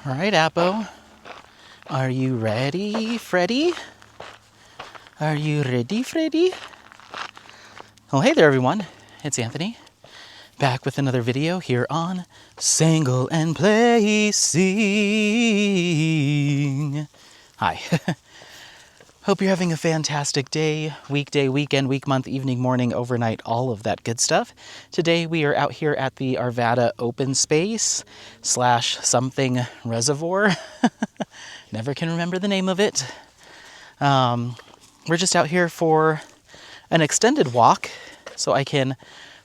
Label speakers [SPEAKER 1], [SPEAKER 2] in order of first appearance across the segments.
[SPEAKER 1] All right, Appo. Are you ready, Freddy? Are you ready, Freddy? Well, hey there, everyone. It's Anthony, back with another video here on Single and Play Sing. Hi. Hope you're having a fantastic day, weekday, weekend, week, month, evening, morning, overnight, all of that good stuff. Today we are out here at the Arvada open space / something reservoir. Never can remember the name of it. We're just out here for an extended walk so I can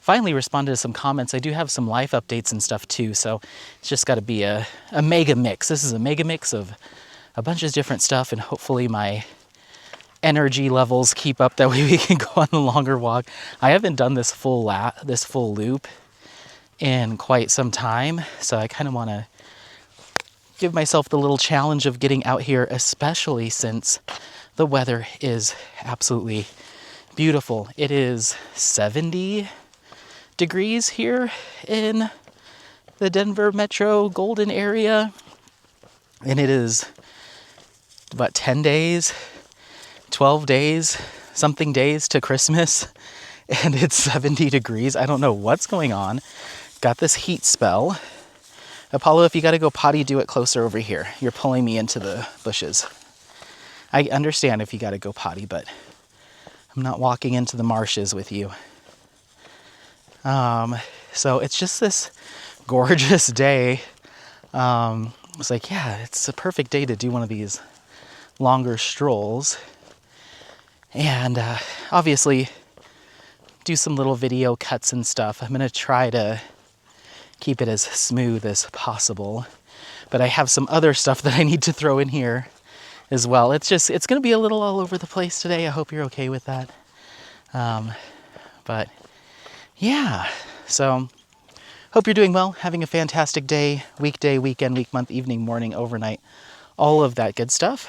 [SPEAKER 1] finally respond to some comments. I do have some life updates and stuff too, so it's just got to be a mega mix. This is a mega mix of a bunch of different stuff, and hopefully my energy levels keep up, that way we can go on a longer walk. I haven't done this full loop in quite some time, so I kind of want to give myself the little challenge of getting out here, especially since the weather is absolutely beautiful. It is 70 degrees here in the Denver metro Golden area, and it is about 10 days 12 days, something days to Christmas, and it's 70 degrees. I don't know what's going on. Got this heat spell. Apollo, if you got to go potty, do it closer over here. You're pulling me into the bushes. I understand if you got to go potty, but I'm not walking into the marshes with you. So it's just this gorgeous day. It's like, yeah, it's a perfect day to do one of these longer strolls. And obviously do some little video cuts and stuff. I'm going to try to keep it as smooth as possible, but I have some other stuff that I need to throw in here as well. It's going to be a little all over the place today. I hope you're okay with that. But yeah, so hope you're doing well, having a fantastic day, weekday, weekend, week, month, evening, morning, overnight, all of that good stuff.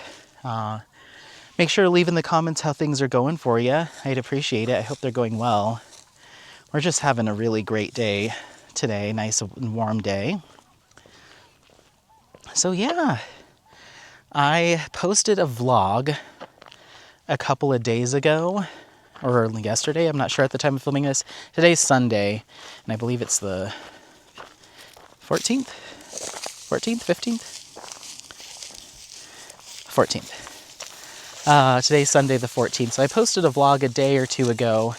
[SPEAKER 1] Make sure to leave in the comments how things are going for you. I'd appreciate it. I hope they're going well. We're just having a really great day today. Nice and warm day. So yeah, I posted a vlog a couple of days ago, or yesterday. I'm not sure at the time of filming this. Today's Sunday, and I believe it's the 14th? 14th? 15th? 14th. Today's Sunday the 14th, so I posted a vlog a day or two ago.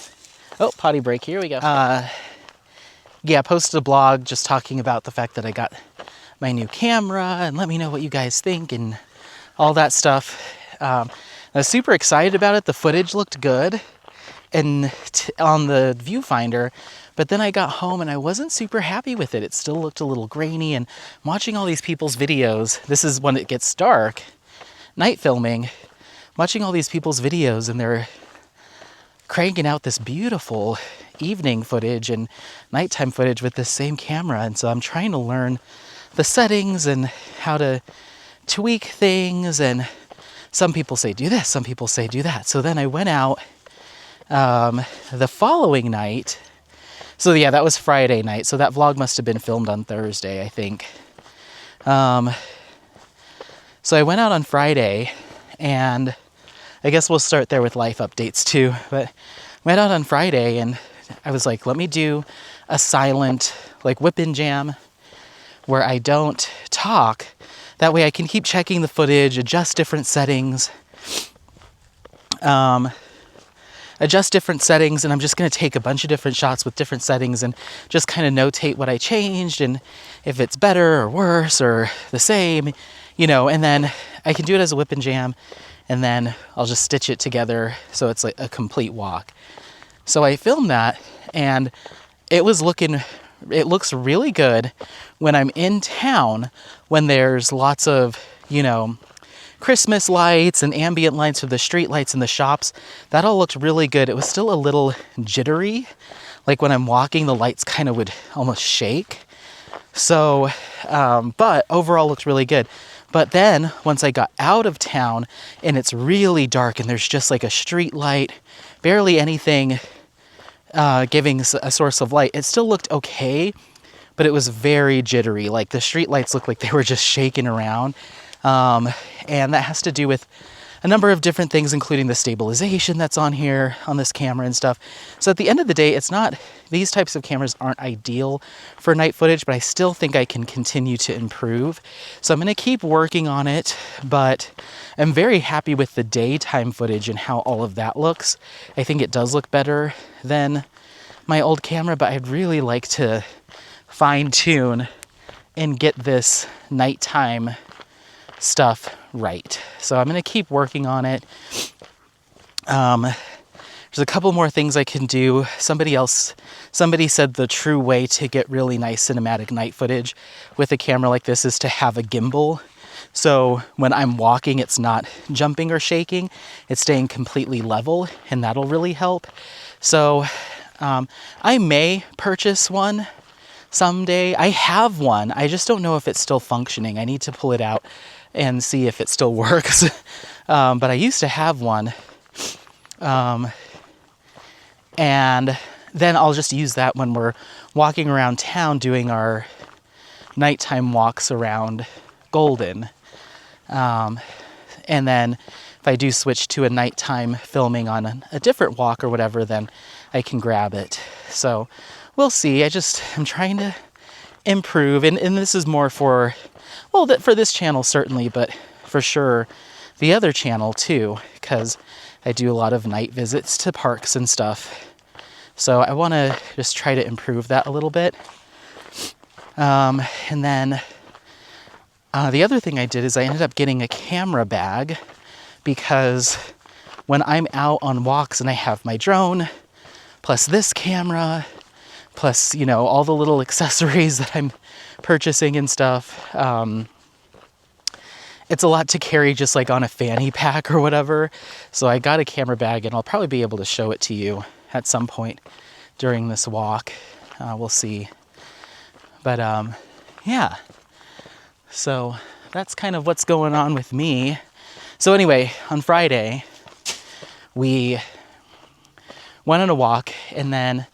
[SPEAKER 1] Oh, potty break, here we go. Yeah, I posted a blog just talking about the fact that I got my new camera, and let me know what you guys think and all that stuff. I was super excited about it. The footage looked good and on the viewfinder, but then I got home and I wasn't super happy with it. It still looked a little grainy, and I'm watching all these people's videos. This is when it gets dark, night filming, watching all these people's videos, and they're cranking out this beautiful evening footage and nighttime footage with this same camera. And so I'm trying to learn the settings and how to tweak things, and some people say do this, some people say do that. So then I went out the following night. So yeah, that was Friday night, so that vlog must have been filmed on Thursday, I think. So I went out on Friday, and I guess we'll start there with life updates too, but went out on Friday and I was like, let me do a silent, like, whip and jam where I don't talk. That way I can keep checking the footage, adjust different settings, and I'm just going to take a bunch of different shots with different settings and just kind of notate what I changed and if it's better or worse or the same, you know, and then I can do it as a whip and jam, and then I'll just stitch it together so it's like a complete walk. So I filmed that, and it looks really good when I'm in town, when there's lots of, you know, Christmas lights and ambient lights for the street lights in the shops. That all looked really good. It was still a little jittery. Like when I'm walking, the lights kind of would almost shake. So, but overall looked really good. But then once I got out of town and it's really dark and there's just like a street light, barely anything giving a source of light, it still looked okay, but it was very jittery. Like the street lights looked like they were just shaking around. And that has to do with a number of different things, including the stabilization that's on here on this camera and stuff. So at the end of the day, these types of cameras aren't ideal for night footage, but I still think I can continue to improve. So I'm going to keep working on it, but I'm very happy with the daytime footage and how all of that looks. I think it does look better than my old camera, but I'd really like to fine tune and get this nighttime stuff right. So I'm going to keep working on it. There's a couple more things I can do. Somebody said the true way to get really nice cinematic night footage with a camera like this is to have a gimbal. So when I'm walking, it's not jumping or shaking. It's staying completely level, and that'll really help. So I may purchase one someday. I have one. I just don't know if it's still functioning. I need to pull it out and see if it still works. But I used to have one. And then I'll just use that when we're walking around town doing our nighttime walks around Golden. And then if I do switch to a nighttime filming on a different walk or whatever, then I can grab it. So we'll see. I'm trying to improve. And this is more for, well, for this channel certainly, but for sure the other channel too, because I do a lot of night visits to parks and stuff. So I want to just try to improve that a little bit. And then the other thing I did is I ended up getting a camera bag, because when I'm out on walks and I have my drone, plus this camera, plus, you know, all the little accessories that I'm purchasing and stuff, it's a lot to carry just like on a fanny pack or whatever. So I got a camera bag, and I'll probably be able to show it to you at some point during this walk. We'll see. But yeah, so that's kind of what's going on with me. So anyway, on Friday, we went on a walk, and then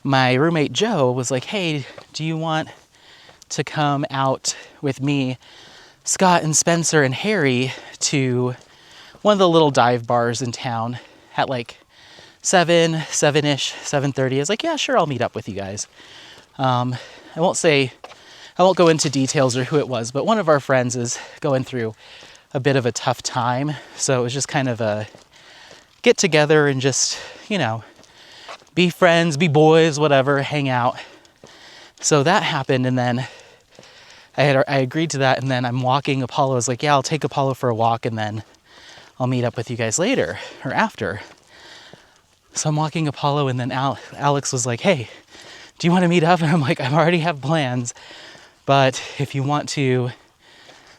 [SPEAKER 1] my roommate Joe was like, hey, do you want to come out with me, Scott and Spencer and Harry, to one of the little dive bars in town at like 7-ish, 7:30. I was like, yeah, sure, I'll meet up with you guys. I won't go into details or who it was, but one of our friends is going through a bit of a tough time. So it was just kind of a get together and just, you know, be friends, be boys, whatever, hang out. So that happened, and then I agreed to that, and then I'm walking Apollo. I was like, yeah, I'll take Apollo for a walk, and then I'll meet up with you guys later or after. So I'm walking Apollo, and then Alex was like, hey, do you want to meet up? And I'm like, I already have plans, but if you want to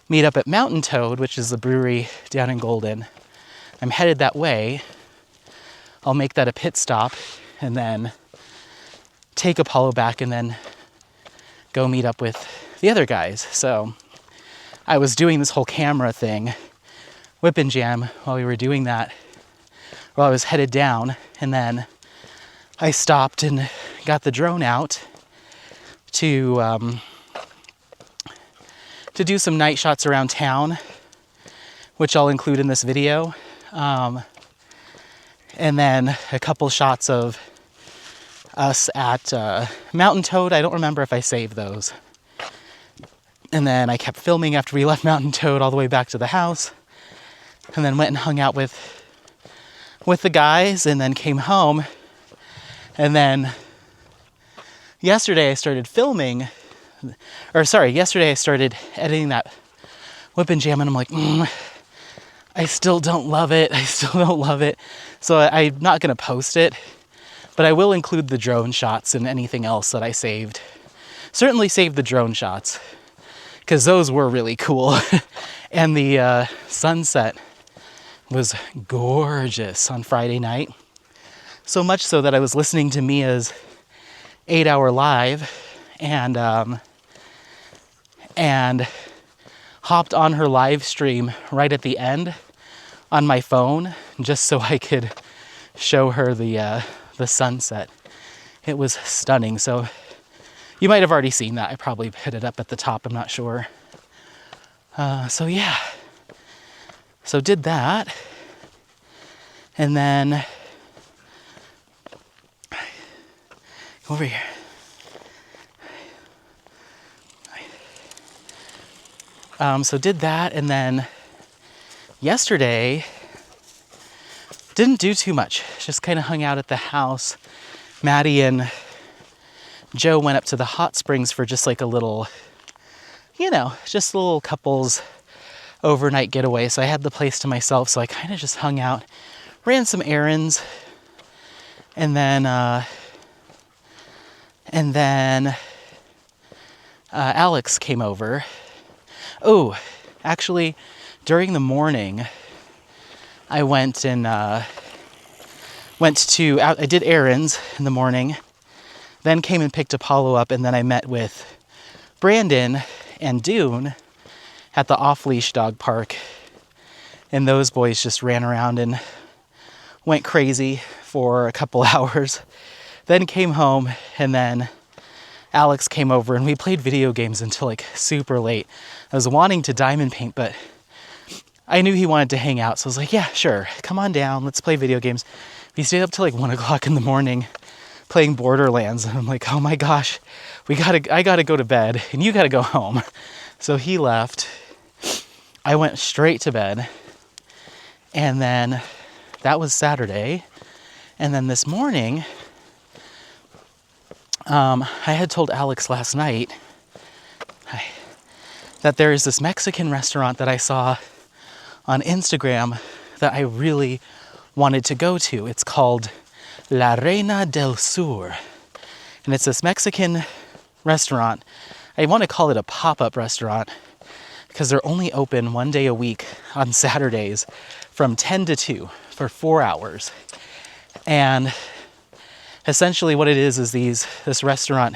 [SPEAKER 1] meet up at Mountain Toad, which is the brewery down in Golden, I'm headed that way. I'll make that a pit stop and then take Apollo back and then go meet up with the other guys. So I was doing this whole camera thing, whip and jam, while we were doing that, while I was headed down, and then I stopped and got the drone out to do some night shots around town, which I'll include in this video. And then a couple shots of us at Mountain Toad. I don't remember if I saved those. And then I kept filming after we left Mountain Toad all the way back to the house. And then went and hung out with the guys, and then came home. And then yesterday I started editing that whip and jam, and I'm like, I still don't love it. So I'm not going to post it, but I will include the drone shots and anything else that I saved. Certainly saved the drone shots, because those were really cool. And the sunset was gorgeous on Friday night. So much so that I was listening to Mia's 8-hour live and hopped on her live stream right at the end on my phone, just so I could show her the sunset. It was stunning. So you might have already seen that. I probably put it up at the top, I'm not sure. So yeah. So did that. And then over here. So did that, and then yesterday didn't do too much. Just kind of hung out at the house. Maddie and Joe went up to the hot springs for just like a little, you know, just a little couples overnight getaway. So I had the place to myself, so I kind of just hung out, ran some errands, and then Alex came over. Oh, actually, during the morning, I I did errands in the morning, then came and picked Apollo up, and then I met with Brandon and Dune at the off-leash dog park. And those boys just ran around and went crazy for a couple hours. Then came home, and then Alex came over and we played video games until like super late. I was wanting to diamond paint, but I knew he wanted to hang out. So I was like, yeah, sure. Come on down. Let's play video games. We stayed up till like 1 o'clock in the morning playing Borderlands. And I'm like, oh my gosh, I gotta go to bed and you gotta go home. So he left. I went straight to bed. And then that was Saturday. And then this morning, I had told Alex last night that there is this Mexican restaurant that I saw on Instagram that I really wanted to go to. It's called La Reina del Sur. And it's this Mexican restaurant. I want to call it a pop-up restaurant because they're only open 1 day a week on Saturdays from 10 to 2 for 4 hours. And essentially what it is this restaurant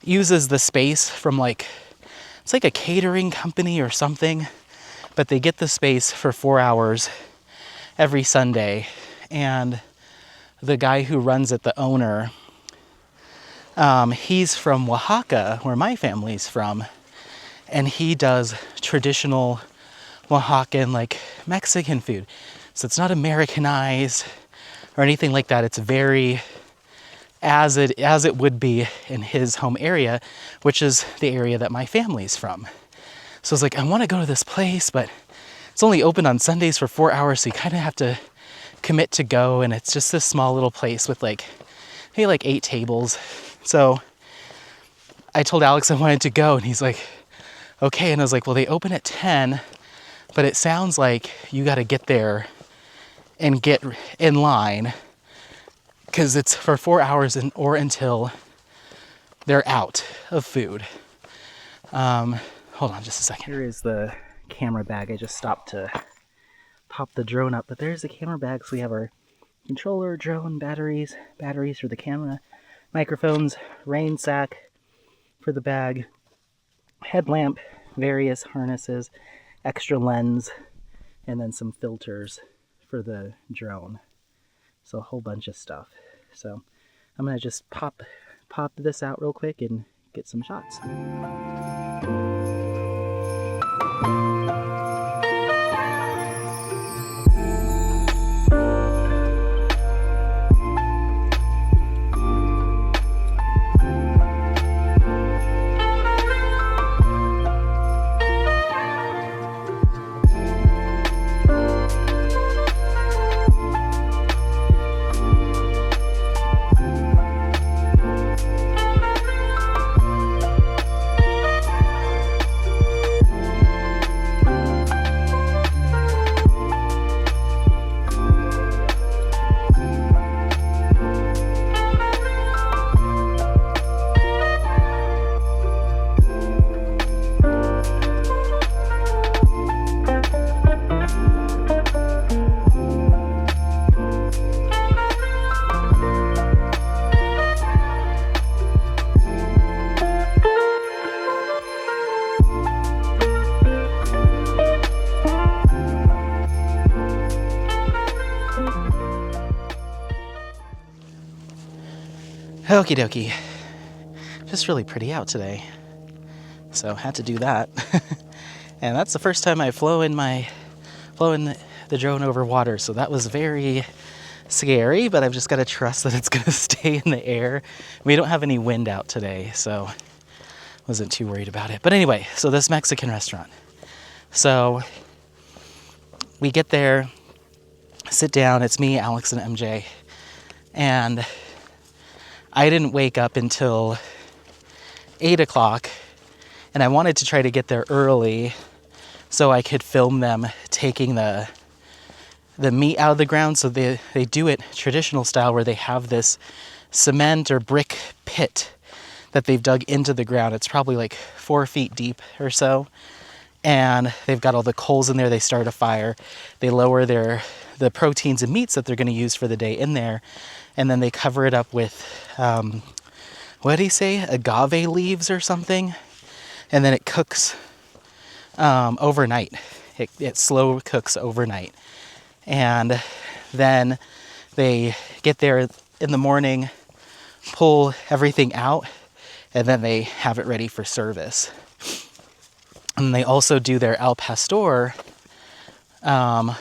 [SPEAKER 1] uses the space from it's like a catering company or something, but they get the space for 4 hours every Sunday. And the guy who runs it, the owner, he's from Oaxaca, where my family's from, and he does traditional Oaxacan, Mexican food. So it's not Americanized or anything like that. It's very as it would be in his home area, which is the area that my family's from. So I was like, I want to go to this place, but it's only open on Sundays for 4 hours, so you kind of have to commit to go, and it's just this small little place with like, maybe like 8 tables. So I told Alex I wanted to go, and he's like, okay. And I was like, well, they open at 10, but it sounds like you got to get there and get in line because it's for 4 hours or until they're out of food. Hold on just a second. Here is the camera bag. I just stopped to pop the drone up, but there's the camera bag. So we have our controller, drone, batteries for the camera, microphones, rain sack for the bag, headlamp, various harnesses, extra lens, and then some filters for the drone. So a whole bunch of stuff. So I'm gonna just pop this out real quick and get some shots. Okie dokie. Just really pretty out today. So had to do that. And that's the first time I've flown the drone over water. So that was very scary, but I've just got to trust that it's going to stay in the air. We don't have any wind out today, so wasn't too worried about it. But anyway, so this Mexican restaurant. So we get there, sit down. It's me, Alex, and MJ. And I didn't wake up until 8 o'clock, and I wanted to try to get there early so I could film them taking the meat out of the ground. So they do it traditional style, where they have this cement or brick pit that they've dug into the ground. It's probably like 4 feet deep or so, and they've got all the coals in there. They start a fire, they lower the proteins and meats that they're going to use for the day in there, and then they cover it up with, what did he say? Agave leaves or something. And then it cooks overnight. It slow cooks overnight. And then they get there in the morning, pull everything out, and then they have it ready for service. And they also do their al pastor on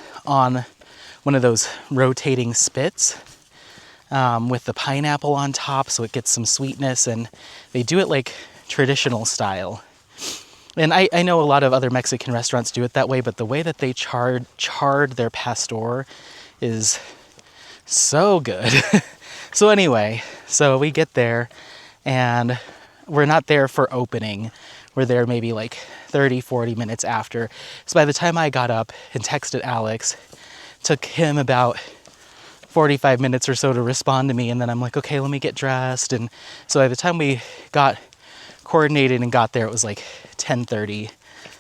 [SPEAKER 1] one of those rotating spits. With the pineapple on top, so it gets some sweetness, and they do it like traditional style. And I know a lot of other Mexican restaurants do it that way, but the way that they charred their pastor is so good. So anyway, so we get there, and we're not there for opening. We're there maybe like 30, 40 minutes after. So by the time I got up and texted Alex, it took him about 45 minutes or so to respond to me, and then I'm like, okay, let me get dressed. And so by the time we got coordinated and got there, it was like 10:30,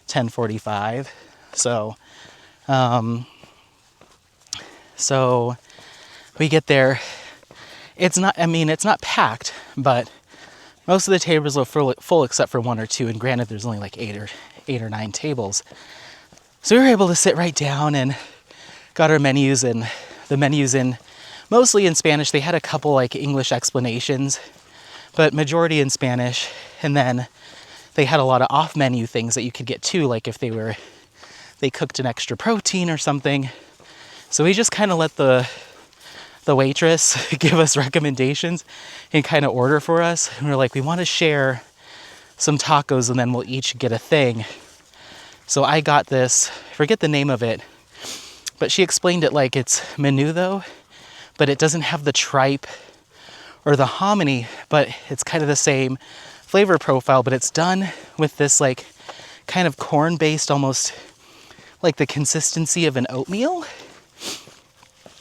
[SPEAKER 1] 10:45. So we get there. It's not packed, but most of the tables are full except for 1 or 2, and granted there's only like 8 or 9 tables. So we were able to sit right down and got our menus, and the menus mostly in Spanish. They had a couple like English explanations, but majority in Spanish. And then they had a lot of off-menu things that you could get too, like if they cooked an extra protein or something. So we just kind of let the waitress give us recommendations and kind of order for us. And we're like, we want to share some tacos, and then we'll each get a thing. So I got this, I forget the name of it, but she explained it like it's menudo, but it doesn't have the tripe or the hominy, but it's kind of the same flavor profile, but it's done with this like kind of corn-based, almost like the consistency of an oatmeal,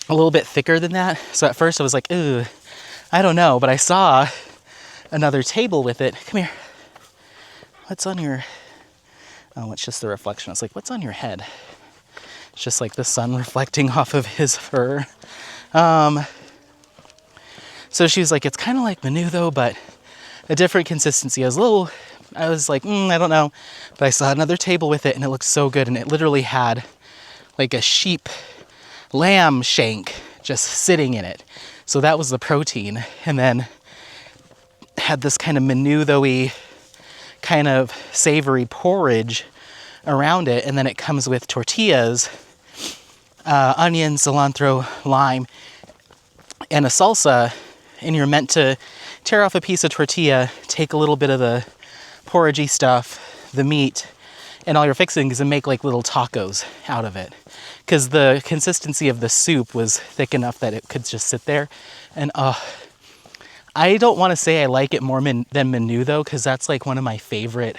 [SPEAKER 1] a little bit thicker than that. So at first I was like, ooh, I don't know, but I saw another table with it. Come here. What's on your, oh, it's just the reflection. I was like, what's on your head? It's just like the sun reflecting off of his fur. So she was like, it's kind of like menudo, but a different consistency. I was like, I don't know. But I saw another table with it and it looked so good. And it literally had like a sheep lamb shank just sitting in it. So that was the protein. And then had this kind of menudo-y kind of savory porridge around it. And then it comes with tortillas, onion, cilantro, lime, and a salsa. And you're meant to tear off a piece of tortilla, take a little bit of the porridgey stuff, the meat, and all your fixings, and make like little tacos out of it. Because the consistency of the soup was thick enough that it could just sit there. And I don't want to say I like it more than menudo, because that's like one of my favorite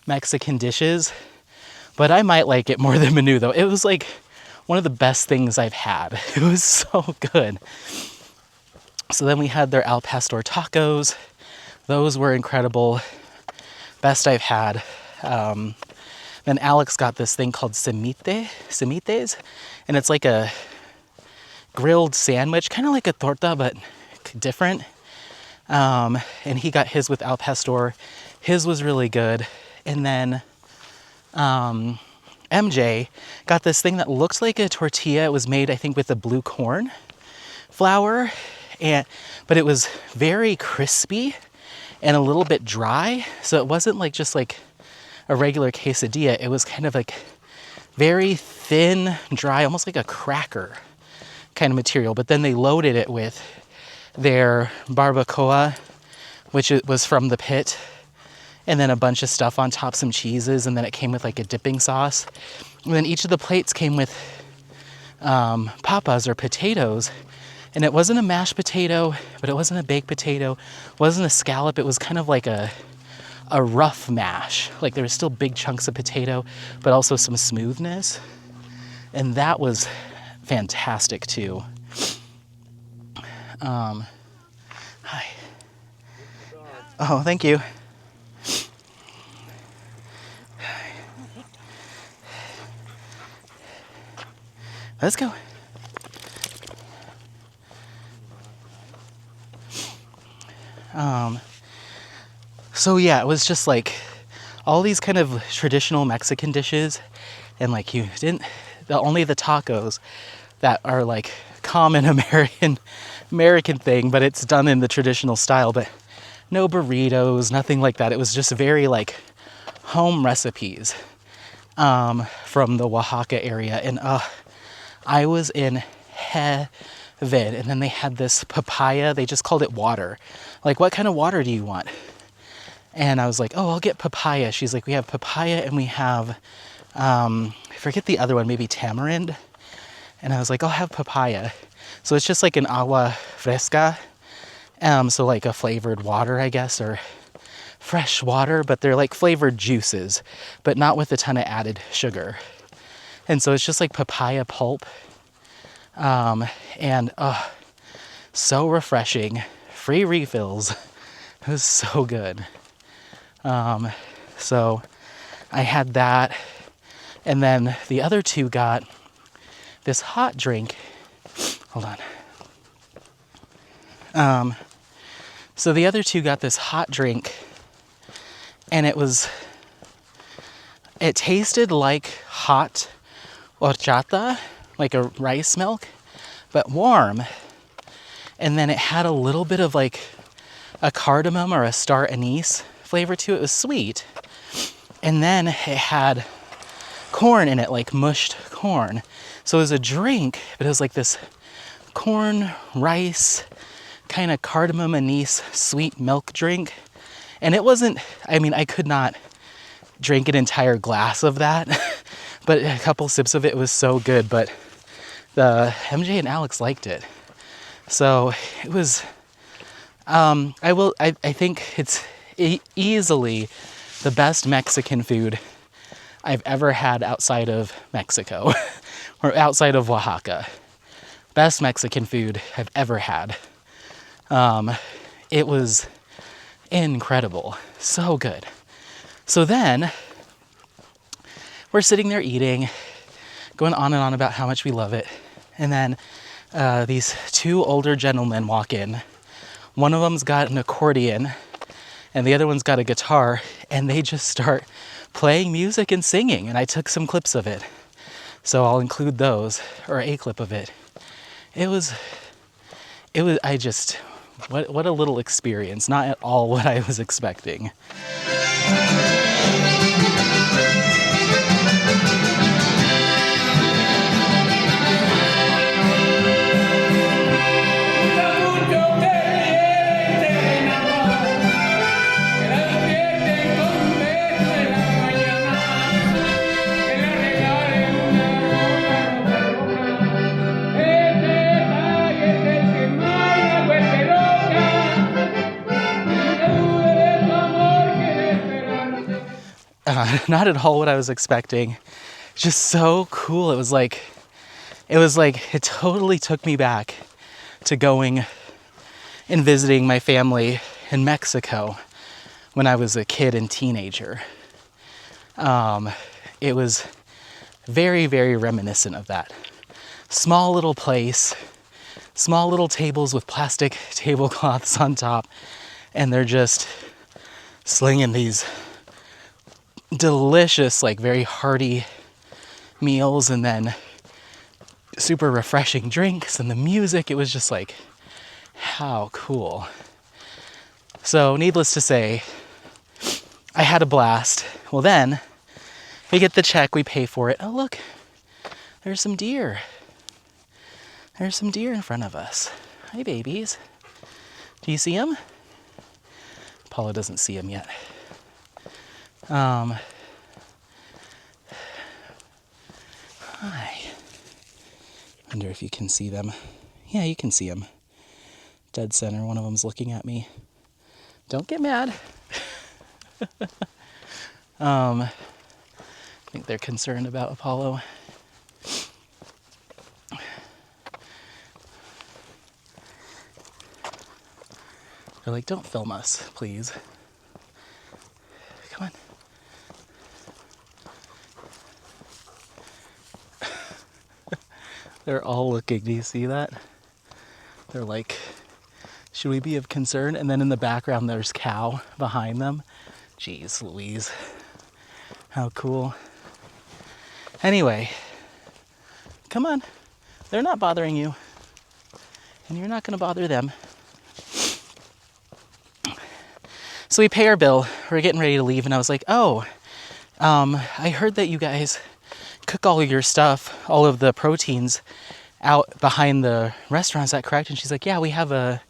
[SPEAKER 1] Mexican dishes. But I might like it more than menudo. It was like one of the best things I've had. It was so good. So then we had their al pastor tacos. Those were incredible. Best I've had. Then Alex got this thing called semites, and it's like a grilled sandwich, kind of like a torta, but different. And he got his with al pastor. His was really good. And then MJ got this thing that looks like a tortilla. It was made, I think, with the blue corn flour, but it was very crispy and a little bit dry. So it wasn't like just like a regular quesadilla. It was kind of like very thin, dry, almost like a cracker kind of material. But then they loaded it with their barbacoa, which it was from the pit, and then a bunch of stuff on top, some cheeses, and then it came with like a dipping sauce. And then each of the plates came with papas or potatoes. And it wasn't a mashed potato, but it wasn't a baked potato, it wasn't a scallop. It was kind of like a rough mash. Like there was still big chunks of potato, but also some smoothness. And that was fantastic too. Hi. Oh, thank you. Let's go. So yeah, it was just like all these kind of traditional Mexican dishes, and like only the tacos that are like common American thing, but it's done in the traditional style, but no burritos, nothing like that. It was just very like home recipes from the Oaxaca area, and I was in heaven. And then they had this papaya. They just called it water. Like, what kind of water do you want? And I was like, oh, I'll get papaya. She's like, we have papaya and we have, I forget the other one, maybe tamarind. And I was like, I'll have papaya. So it's just like an agua fresca. So like a flavored water, I guess, or fresh water, but they're like flavored juices, but not with a ton of added sugar. And so it's just like papaya pulp. And so refreshing. Free refills. It was so good. So I had that, and then the other two got this hot drink. Hold on. So the other two got this hot drink, and it tasted like hot horchata, like a rice milk, but warm. And then it had a little bit of like a cardamom or a star anise flavor to it. It was sweet. And then it had corn in it, like mushed corn. So it was a drink, but it was like this corn, rice, kind of cardamom anise sweet milk drink. And it wasn't, I mean, I could not drink an entire glass of that, but a couple sips of it was so good. But the MJ and Alex liked it. So it was, I think it's easily the best Mexican food I've ever had outside of Mexico or outside of Oaxaca. Best Mexican food I've ever had. It was incredible. So good. So then we're sitting there eating, going on and on about how much we love it. And then these two older gentlemen walk in. One of them's got an accordion and the other one's got a guitar, and they just start playing music and singing. And I took some clips of it, so I'll include those, or a clip of it. It was, what a little experience. Not at all what I was expecting. Not at all what I was expecting. Just so cool. It totally took me back to going and visiting my family in Mexico when I was a kid and teenager. It was very, very reminiscent of that. Small little place, small little tables with plastic tablecloths on top, and they're just slinging these delicious, like very hearty meals, and then super refreshing drinks, and the music. It was just like, how cool. So needless to say, I had a blast. Well, then we get the check, we pay for it. Oh, look, there's some deer. There's some deer in front of us. Hi, babies. Do you see them? Paula doesn't see them yet. Hi. Wonder if you can see them. Yeah, you can see them. Dead center. One of them's looking at me. Don't get mad. I think they're concerned about Apollo. They're like, don't film us, please. Come on. They're all looking. Do you see that? They're like, should we be of concern? And then in the background, there's cow behind them. Jeez Louise. How cool. Anyway, come on. They're not bothering you. And you're not going to bother them. So we pay our bill. We're getting ready to leave. And I was like, oh, I heard that you guys cook all of your stuff, all of the proteins, out behind the restaurant. Is that correct? And she's like, yeah, we have a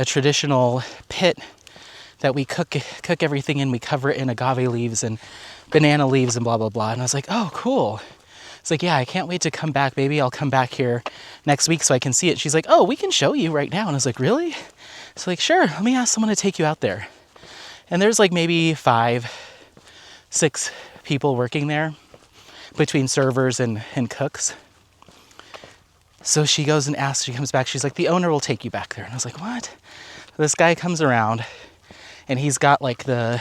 [SPEAKER 1] traditional pit that we cook everything in. We cover it in agave leaves and banana leaves and blah, blah, blah. And I was like, oh, cool. It's like, yeah, I can't wait to come back. Maybe I'll come back here next week so I can see it. She's like, oh, we can show you right now. And I was like, really? So like, sure, let me ask someone to take you out there. And there's like maybe 5, 6 people working there between servers and cooks. So she goes and asks, she comes back, she's like, the owner will take you back there. And I was like, what? This guy comes around and he's got like a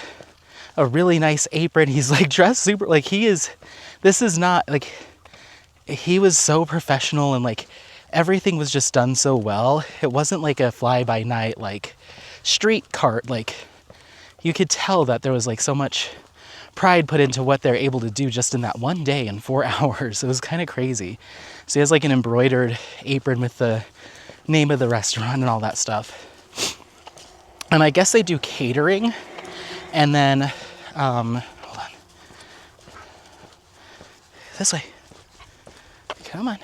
[SPEAKER 1] really nice apron. He's like dressed super, like this is not like, he was so professional and like everything was just done so well. It wasn't like a fly by night, like street cart. Like you could tell that there was like so much pride put into what they're able to do just in that one day in 4 hours. It was kind of crazy. So he has like an embroidered apron with the name of the restaurant and all that stuff. And I guess they do catering. And then, hold on. This way. Come on.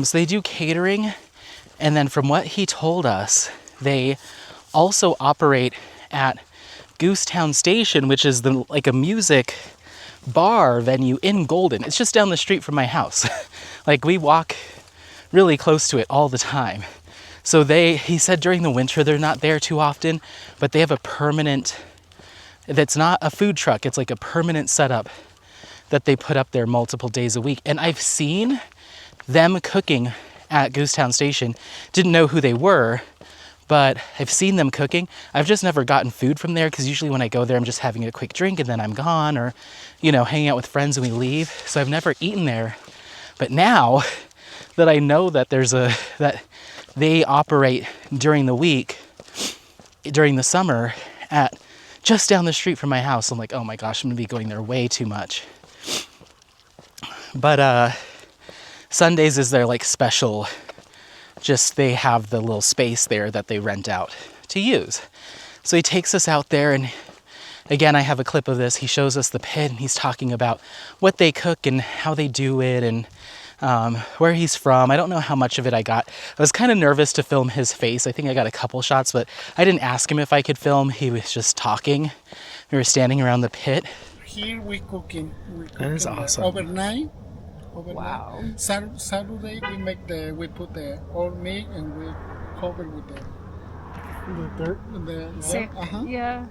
[SPEAKER 1] So they do catering. And then from what he told us, they also operate at Goosetown Station, which is like a music bar venue in Golden. It's just down the street from my house. Like, we walk really close to it all the time. So he said during the winter they're not there too often, but they have a permanent, that's not a food truck, it's like a permanent setup that they put up there multiple days a week. And I've seen them cooking at Goosetown Station. Didn't know who they were, but I've seen them cooking. I've just never gotten food from there, because usually when I go there, I'm just having a quick drink and then I'm gone, or, you know, hanging out with friends and we leave. So I've never eaten there. But now that I know that that they operate during the week, during the summer, at just down the street from my house, I'm like, oh my gosh, I'm gonna be going there way too much. But Sundays is their like special, just they have the little space there that they rent out to use. So he takes us out there, and again, I have a clip of this. He shows us the pit and he's talking about what they cook and how they do it, and where he's from. I don't know how much of it I got. I was kind of nervous to film his face. I think I got a couple shots, but I didn't ask him if I could film. He was just talking. We were standing around the pit.
[SPEAKER 2] Here we cooking.
[SPEAKER 1] That is awesome.
[SPEAKER 2] Overnight.
[SPEAKER 3] Wow.
[SPEAKER 2] Saturday we put the old meat and we cover with the dirt.
[SPEAKER 3] Sick. Yeah.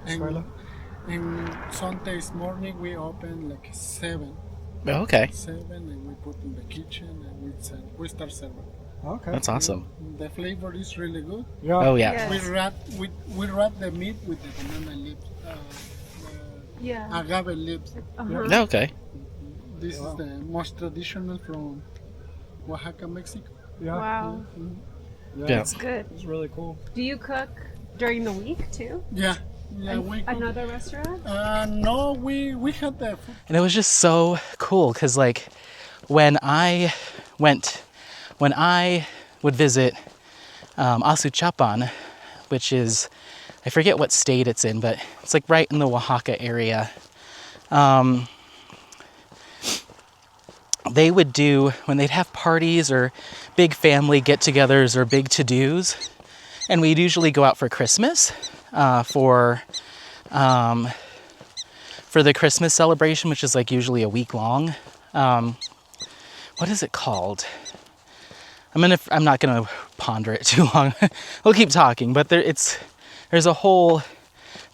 [SPEAKER 2] And Sundays morning we open like 7.
[SPEAKER 1] Oh, okay.
[SPEAKER 2] 7, and we put in the kitchen and we start serving.
[SPEAKER 4] Okay.
[SPEAKER 1] That's awesome.
[SPEAKER 2] The flavor is really good.
[SPEAKER 4] Yeah.
[SPEAKER 1] Oh yeah.
[SPEAKER 3] Yes.
[SPEAKER 2] We wrap the meat with the banana leaves,
[SPEAKER 3] Yeah.
[SPEAKER 2] agave leaves.
[SPEAKER 1] Oh, okay.
[SPEAKER 2] This is the most traditional from Oaxaca, Mexico.
[SPEAKER 4] Yeah.
[SPEAKER 3] Wow.
[SPEAKER 1] Yeah.
[SPEAKER 3] That's good.
[SPEAKER 4] It's really cool.
[SPEAKER 3] Do you cook during the week too?
[SPEAKER 2] Yeah. Yeah, we cook.
[SPEAKER 3] Another restaurant?
[SPEAKER 2] No, we had the food.
[SPEAKER 1] And it was just so cool, because like when I would visit Asuchapan, which is, I forget what state it's in, but it's like right in the Oaxaca area. They would do, when they'd have parties or big family get-togethers or big to-dos, and we'd usually go out for Christmas, for the Christmas celebration, which is like usually a week long. What is it called? I'm not gonna ponder it too long. We'll keep talking, but there's a whole,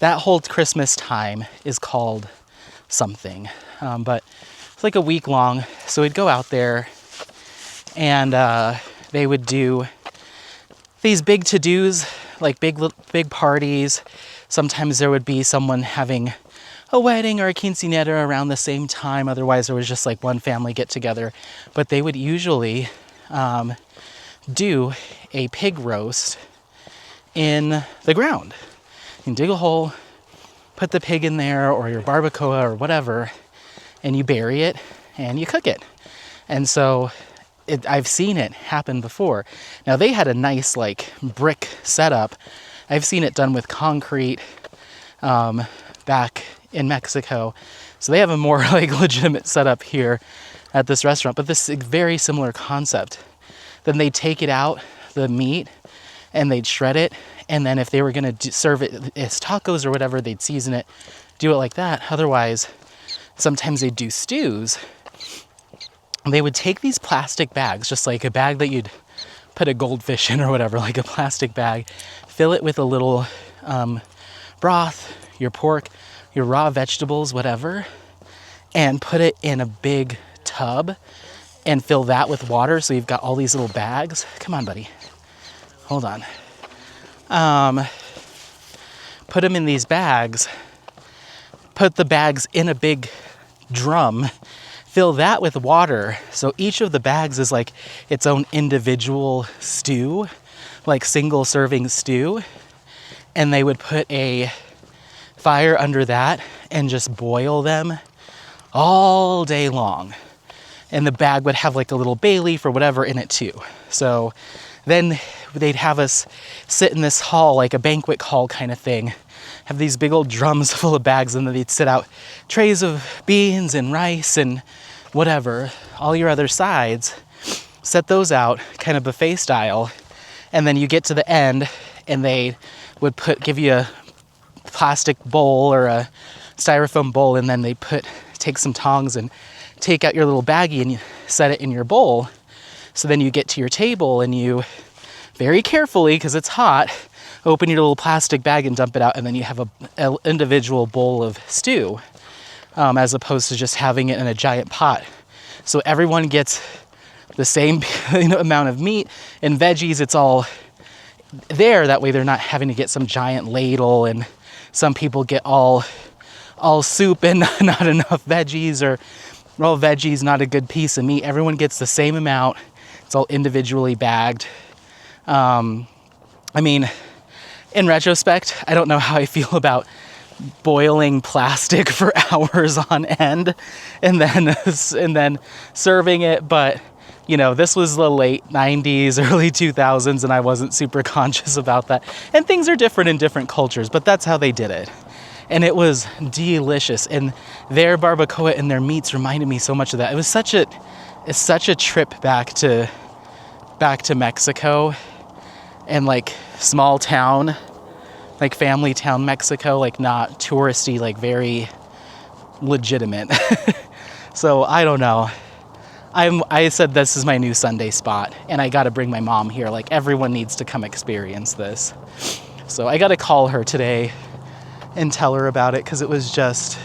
[SPEAKER 1] that whole Christmas time is called something, but it's like a week long. So we'd go out there, and they would do these big to-dos, like big parties. Sometimes there would be someone having a wedding or a quinceañera around the same time. Otherwise, there was just like one family get together. But they would usually do a pig roast in the ground. You can dig a hole, put the pig in there, or your barbacoa or whatever, and you bury it and you cook it. And so I've seen it happen before. Now, they had a nice like brick setup. I've seen it done with concrete back in Mexico. So they have a more like legitimate setup here at this restaurant, but this is a very similar concept. Then they'd take it out, the meat, and they'd shred it. And then if they were gonna serve it as tacos or whatever, they'd season it, do it like that. Otherwise, sometimes they'd do stews. They would take these plastic bags, just like a bag that you'd put a goldfish in or whatever, like a plastic bag, fill it with a little broth, your pork, your raw vegetables, whatever, and put it in a big tub and fill that with water. So you've got all these little bags. Come on, buddy. Hold on. Put them in these bags, put the bags in a big drum, fill that with water. So each of the bags is like its own individual stew, like single serving stew. And they would put a fire under that and just boil them all day long. And the bag would have like a little bay leaf or whatever in it too. So then they'd have us sit in this hall, like a banquet hall kind of thing, have these big old drums full of bags, and then they'd set out trays of beans and rice and whatever, all your other sides, set those out kind of buffet style. And then you get to the end and they would give you plastic bowl or a styrofoam bowl, and then they take some tongs and take out your little baggie and you set it in your bowl. So then you get to your table and you very carefully, because it's hot, open your little plastic bag and dump it out, and then you have a individual bowl of stew, as opposed to just having it in a giant pot. So everyone gets the same amount of meat and veggies. It's all there. That way they're not having to get some giant ladle, and some people get all soup and not enough veggies, or all veggies, not a good piece of meat. Everyone gets the same amount. It's all individually bagged. I mean, in retrospect, I don't know how I feel about boiling plastic for hours on end and then serving it, but this was the late 90s, early 2000s, and I wasn't super conscious about that. And things are different in different cultures, but that's how they did it. And it was delicious. And their barbacoa and their meats reminded me so much of that. It was such a trip back to Mexico, and like small town, like family town Mexico, like not touristy, like very legitimate. So I don't know. I said this is my new Sunday spot, and I got to bring my mom here. Like, everyone needs to come experience this. So I got to call her today and tell her about it, because it was just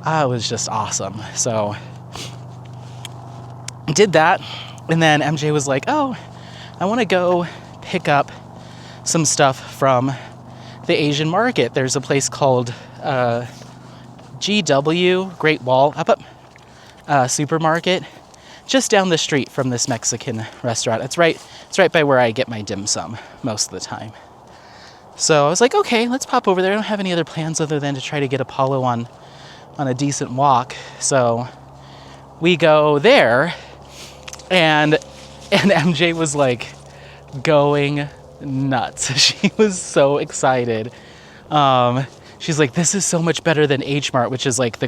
[SPEAKER 1] awesome. So I did that, and then MJ was like, "Oh, I want to go pick up some stuff from the Asian market. There's a place called GW, Great Wall, supermarket, just down the street from this Mexican restaurant. It's right by where I get my dim sum most of the time." So I was like, okay, let's pop over there. I don't have any other plans other than to try to get Apollo on a decent walk. So we go there, and MJ was like going nuts. She was so excited. She's like, "This is so much better than H Mart," which is like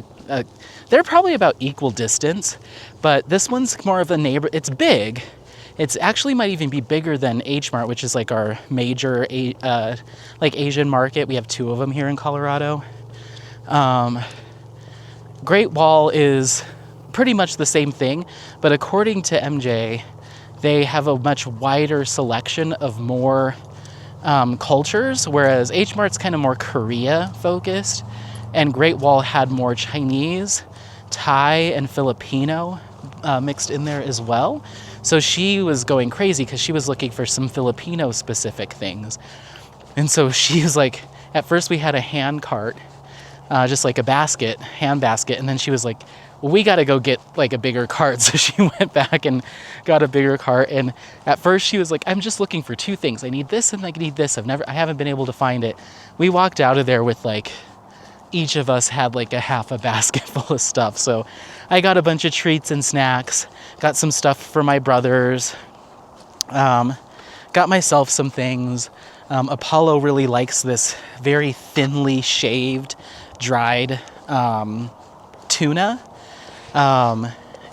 [SPEAKER 1] they're probably about equal distance, but this one's more of a neighbor. It's big. It's actually might even be bigger than H Mart, which is like our major like Asian market. We have 2 of them here in Colorado. Great Wall is pretty much the same thing, but according to MJ, they have a much wider selection of more cultures, whereas H Mart's kind of more Korea focused, and Great Wall had more Chinese, Thai, and Filipino mixed in there as well. So she was going crazy because she was looking for some Filipino specific things. And so she was like, at first we had a hand cart, just like a hand basket, and then she was like, "Well, we got to go get like a bigger cart." So she went back and got a bigger cart. And at first she was like, "I'm just looking for 2 things. I need this and I need this. I haven't been able to find it." We walked out of there with like, each of us had like a half a basket full of stuff. So I got a bunch of treats and snacks, got some stuff for my brothers, got myself some things. Apollo really likes this very thinly shaved, dried tuna.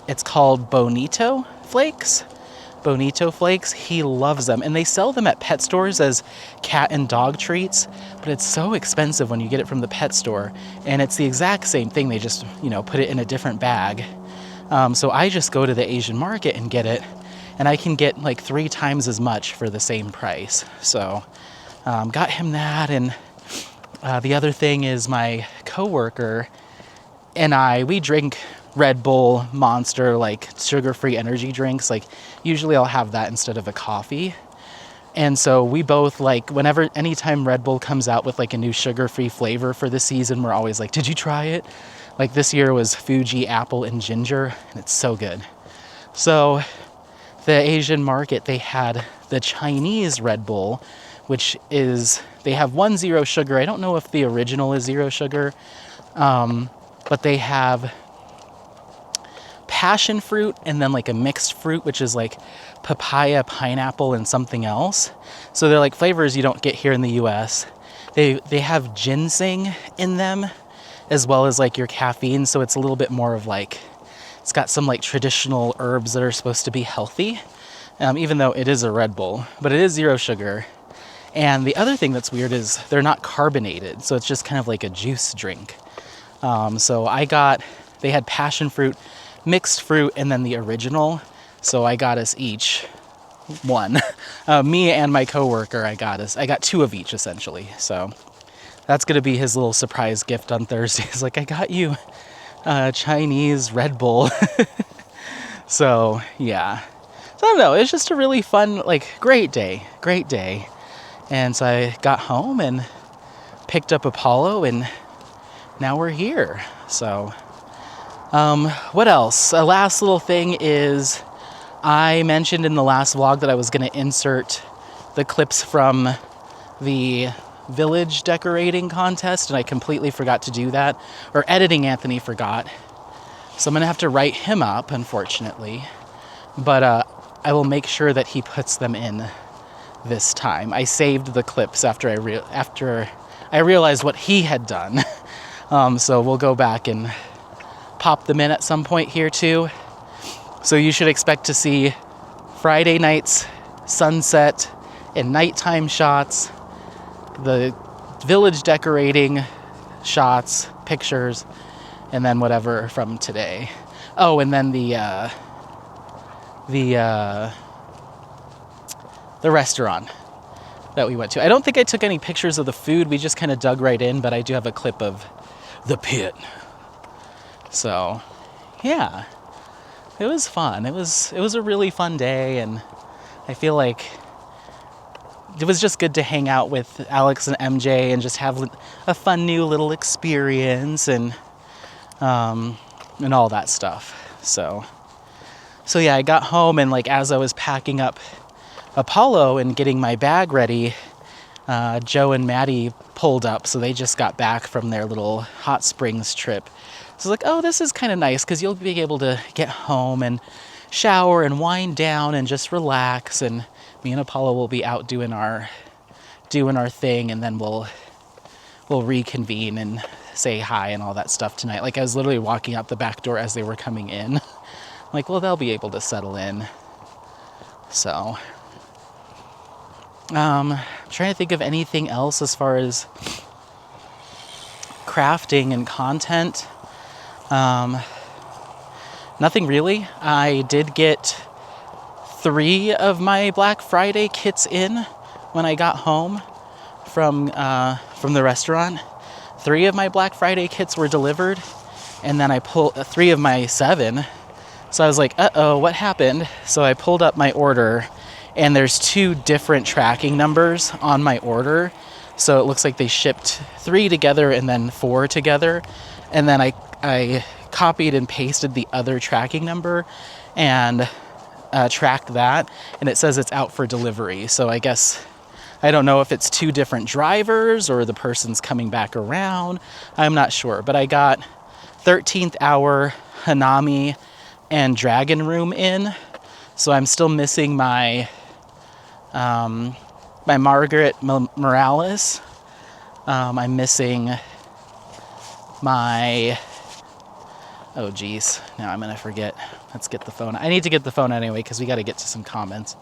[SPEAKER 1] It's called Bonito Flakes. Bonito Flakes. He loves them. And they sell them at pet stores as cat and dog treats, but it's so expensive when you get it from the pet store. And it's the exact same thing. They just, put it in a different bag. So I just go to the Asian market and get it, and I can get like 3 times as much for the same price. So got him that. And the other thing is my coworker and we drink Red Bull, Monster, like sugar-free energy drinks. Like usually I'll have that instead of a coffee. And so we both like, anytime Red Bull comes out with like a new sugar-free flavor for the season, we're always like, "Did you try it?" Like this year was Fuji apple and ginger, and it's so good. So the Asian market, they had the Chinese Red Bull, which is, they have 1 0 sugar. I don't know if the original is 0 sugar, but they have passion fruit and then like a mixed fruit, which is like papaya, pineapple, and something else. So they're like flavors you don't get here in the US. They have ginseng in them, as well as like your caffeine. So it's a little bit more of like, it's got some like traditional herbs that are supposed to be healthy, even though it is a Red Bull, but it is 0 sugar. And the other thing that's weird is they're not carbonated, so it's just kind of like a juice drink. So they had passion fruit, mixed fruit, and then the original. So I got us each one. Me and my coworker, I got 2 of each essentially. So that's gonna be his little surprise gift on Thursday. He's like, I got you a Chinese Red Bull. So yeah. So I don't know, it's just a really fun, like, great day. And so I got home and picked up Apollo, and now we're here. So what else? A last little thing is, I mentioned in the last vlog that I was going to insert the clips from the village decorating contest, and I completely forgot to do that. Or editing Anthony forgot. So I'm going to have to write him up, unfortunately. But I will make sure that he puts them in this time. I saved the clips after I realized what he had done. So we'll go back and pop them in at some point here too. So you should expect to see Friday night's sunset and nighttime shots, the village decorating shots, pictures, and then whatever from today. Oh, and then the restaurant that we went to. I don't think I took any pictures of the food. We just kind of dug right in, but I do have a clip of the pit. So, yeah, it was fun. It was a really fun day, and I feel like it was just good to hang out with Alex and MJ and just have a fun new little experience and all that stuff. So yeah, I got home, and like as I was packing up Apollo and getting my bag ready, Joe and Maddie pulled up. So they just got back from their little hot springs trip. So I was like, oh, this is kind of nice because you'll be able to get home and shower and wind down and just relax. And me and Apollo will be out doing our thing, and then we'll reconvene and say hi and all that stuff tonight. Like I was literally walking out the back door as they were coming in. Like, well, they'll be able to settle in. So, I'm trying to think of anything else as far as crafting and content. Nothing really. I did get 3 of my Black Friday kits in when I got home from the restaurant. 3 of my Black Friday kits were delivered, and then I pulled 3 of my 7. So I was like, uh-oh, what happened? So I pulled up my order, and there's 2 different tracking numbers on my order. So it looks like they shipped 3 together and then 4 together. And then I copied and pasted the other tracking number and tracked that. And it says it's out for delivery. So I guess, I don't know if it's 2 different drivers or the person's coming back around. I'm not sure. But I got 13th Hour, Hanami, and Dragon Room in. So I'm still missing my my Margaret Morales. I'm missing my, oh geez, now I'm gonna forget. Let's get the phone. I need to get the phone anyway because we got to get to some comments.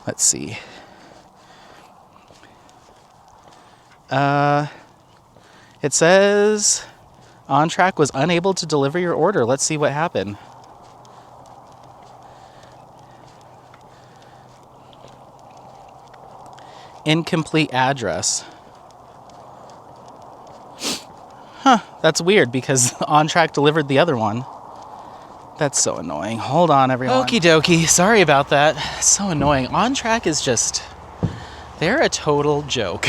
[SPEAKER 1] Let's see. It says On Track was unable to deliver your order. Let's see what happened. Incomplete address. Huh, that's weird because On Track delivered the other one. That's so annoying. Hold on, everyone. Okie dokie. Sorry about that. It's so annoying. On Track is just, they're a total joke.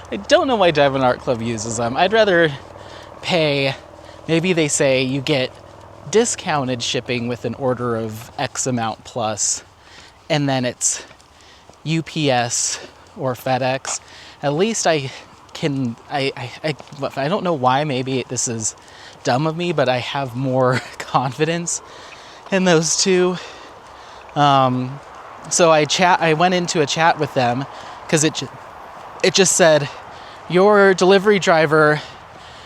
[SPEAKER 1] I don't know why Diamond Art Club uses them. I'd rather pay, maybe they say you get discounted shipping with an order of X amount plus, and then it's UPS or FedEx. At least I can, I don't know why, maybe this is dumb of me, but I have more confidence in those two. So I went into a chat with them because it just said your delivery driver,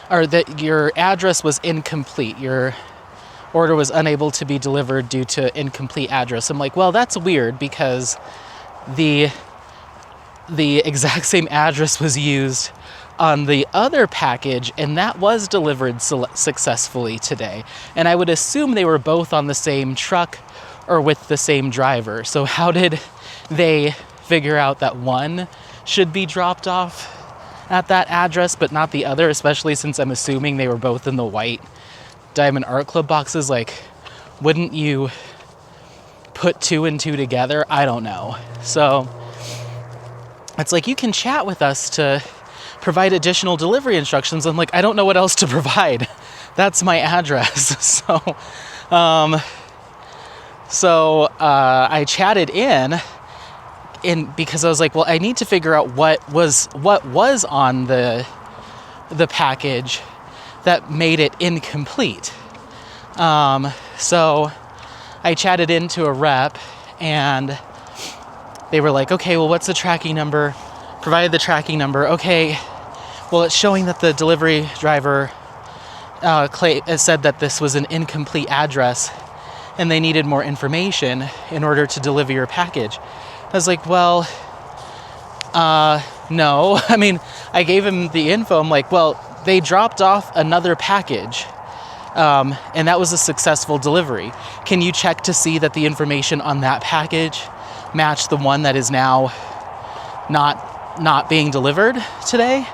[SPEAKER 1] or that your address was incomplete. Your order was unable to be delivered due to incomplete address. I'm like, well, that's weird because the exact same address was used on the other package, and that was delivered successfully today. And I would assume they were both on the same truck or with the same driver. So how did they figure out that one should be dropped off at that address but not the other, especially since I'm assuming they were both in the white Diamond Art Club boxes? Like, wouldn't you put 2 and 2 together? I don't know. So it's like, you can chat with us to provide additional delivery instructions. I'm like, I don't know what else to provide. That's my address. So I chatted in because I was like, well, I need to figure out what was on the package that made it incomplete. So I chatted into a rep, and they were like, okay, well, what's the tracking number? Provided the tracking number. Okay, well, it's showing that the delivery driver said that this was an incomplete address and they needed more information in order to deliver your package. I was like, well, no. I mean, I gave him the info. I'm like, well, they dropped off another package, and that was a successful delivery. Can you check to see that the information on that package matched the one that is now not being delivered today?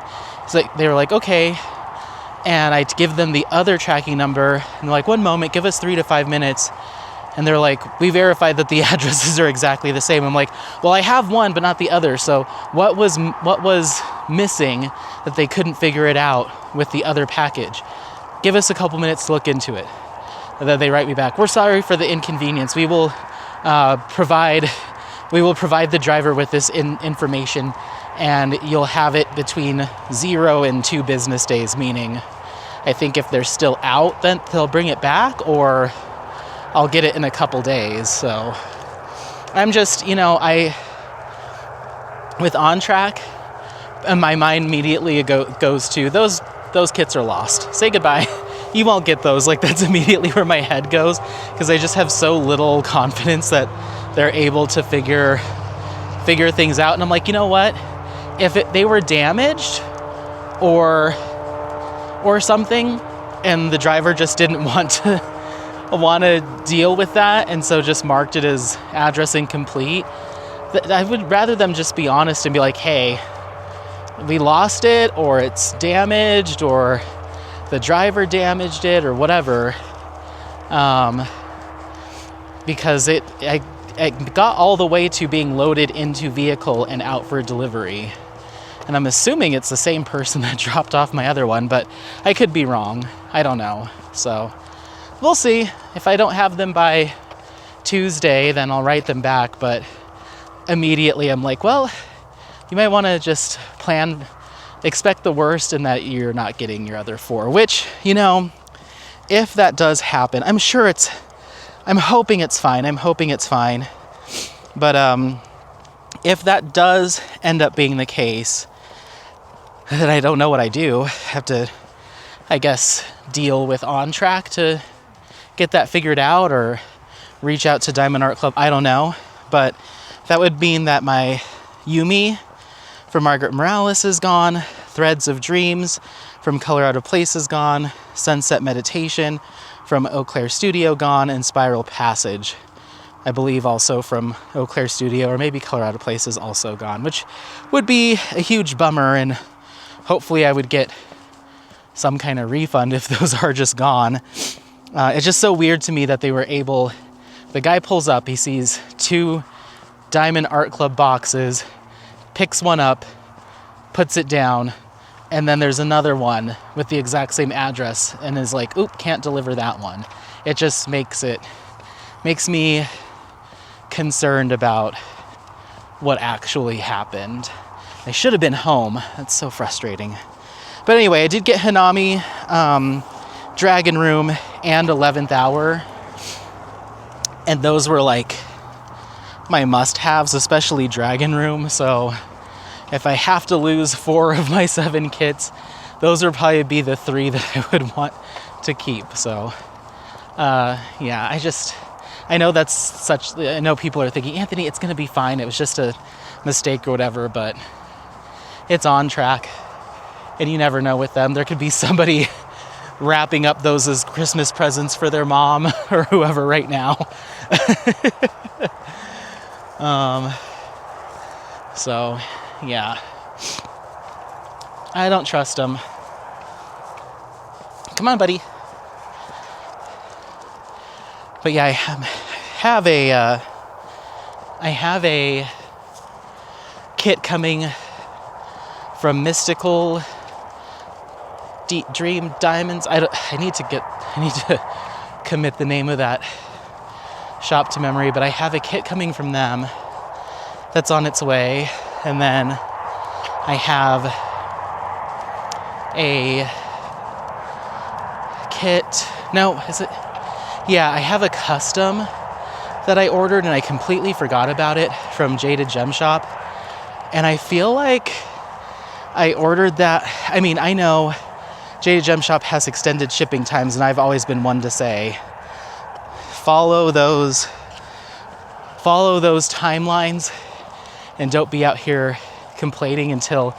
[SPEAKER 1] So they were like, okay. And I give them the other tracking number, and they're like, 1 moment, give us 3 to 5 minutes. And they're like, we verified that the addresses are exactly the same. I'm like, well, I have one, but not the other. So what was missing that they couldn't figure it out with the other package? Give us a couple minutes to look into it. And then they write me back, we're sorry for the inconvenience. We will provide the driver with this information, and you'll have it between 0 and 2 business days, meaning I think if they're still out, then they'll bring it back, or I'll get it in a couple days. So I'm just, with On Track, and my mind immediately goes to those kits are lost. Say goodbye. You won't get those. Like, that's immediately where my head goes, because I just have so little confidence that they're able to figure things out. And I'm like, you know what? If they were damaged or something, and the driver just didn't want to deal with that, and so just marked it as address incomplete, I would rather them just be honest and be like, hey, we lost it, or it's damaged, or the driver damaged it, or whatever. Because it got all the way to being loaded into vehicle and out for delivery. And I'm assuming it's the same person that dropped off my other one, but I could be wrong. I don't know. So we'll see. If I don't have them by Tuesday, then I'll write them back. But immediately I'm like, well, you might want to just expect the worst, and that you're not getting your other 4, which, if that does happen, I'm hoping it's fine. But if that does end up being the case, then I don't know what I do. I have to, I guess, deal with On Track to get that figured out, or reach out to Diamond Art Club. I don't know. But that would mean that my Yumi from Margaret Morales is gone, Threads of Dreams from Color Out of Place is gone, Sunset Meditation from Eau Claire Studio gone, and Spiral Passage, I believe, also from Eau Claire Studio, or maybe Color Out of Place is also gone, which would be a huge bummer, and hopefully I would get some kind of refund if those are just gone. It's just so weird to me that they were able, the guy pulls up, he sees 2 Diamond Art Club boxes, picks one up, puts it down, and then there's another one with the exact same address, and is like, oop, can't deliver that one. It just makes me concerned about what actually happened. I should have been home. That's so frustrating. But anyway, I did get Hanami, Dragon Room, and 11th Hour, and those were like my must-haves, especially Dragon Room. So if I have to lose 4 of my 7 kits, those would probably be the 3 that I would want to keep. So yeah, I know that's such, I know people are thinking, Anthony, it's going to be fine. It was just a mistake or whatever, but it's on track. And you never know with them. There could be somebody wrapping up those as Christmas presents for their mom or whoever right now. So, yeah. I don't trust them. Come on, buddy. But yeah, I have a kit coming from Mystical Dream Diamonds. I need to commit the name of that shop to memory, but I have a kit coming from them that's on its way, and then I have a kit. No, is it? Yeah, I have a custom that I ordered and I completely forgot about it from Jaded Gem Shop. And I feel like I ordered that. I mean, I know Jaded Gem Shop has extended shipping times, and I've always been one to say, follow those timelines and don't be out here complaining until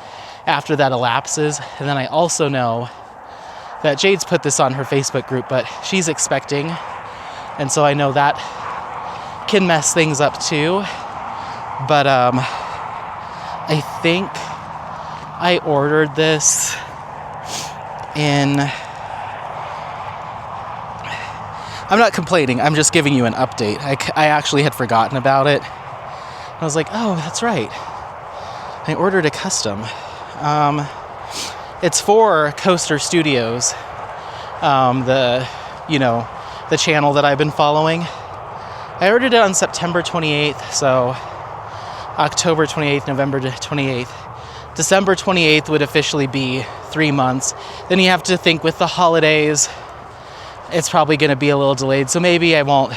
[SPEAKER 1] after that elapses. And then I also know that Jade's put this on her Facebook group, but she's expecting, and so I know that can mess things up too. But I think I ordered this in, I'm not complaining, I'm just giving you an update. I actually had forgotten about it. I was like, oh, that's right, I ordered a custom. It's for Coaster Studios, the channel that I've been following. I ordered it on September 28th, so October 28th, November 28th. December 28th would officially be 3 months. Then you have to think with the holidays, it's probably going to be a little delayed, so maybe I won't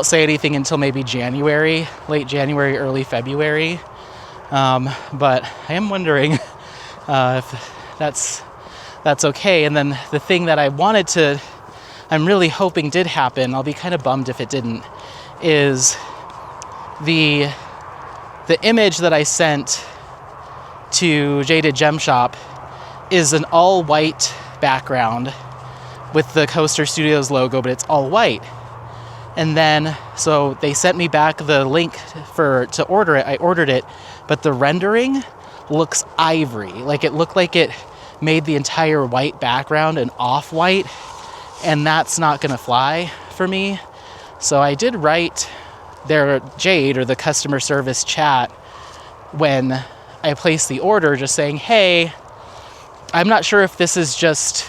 [SPEAKER 1] say anything until maybe January, late January, early February. But I am wondering if that's okay. And then the thing that I'm really hoping did happen, I'll be kind of bummed if it didn't, is the image that I sent to Jaded Gem Shop is an all white background with the Coaster Studios logo, but it's all white. And then, so they sent me back the link to order it. I ordered it, but the rendering looks ivory. Like it looked like it made the entire white background an off-white, and that's not gonna fly for me. So I did write their Jade, or the customer service chat, when I placed the order, just saying, hey, I'm not sure if this isn't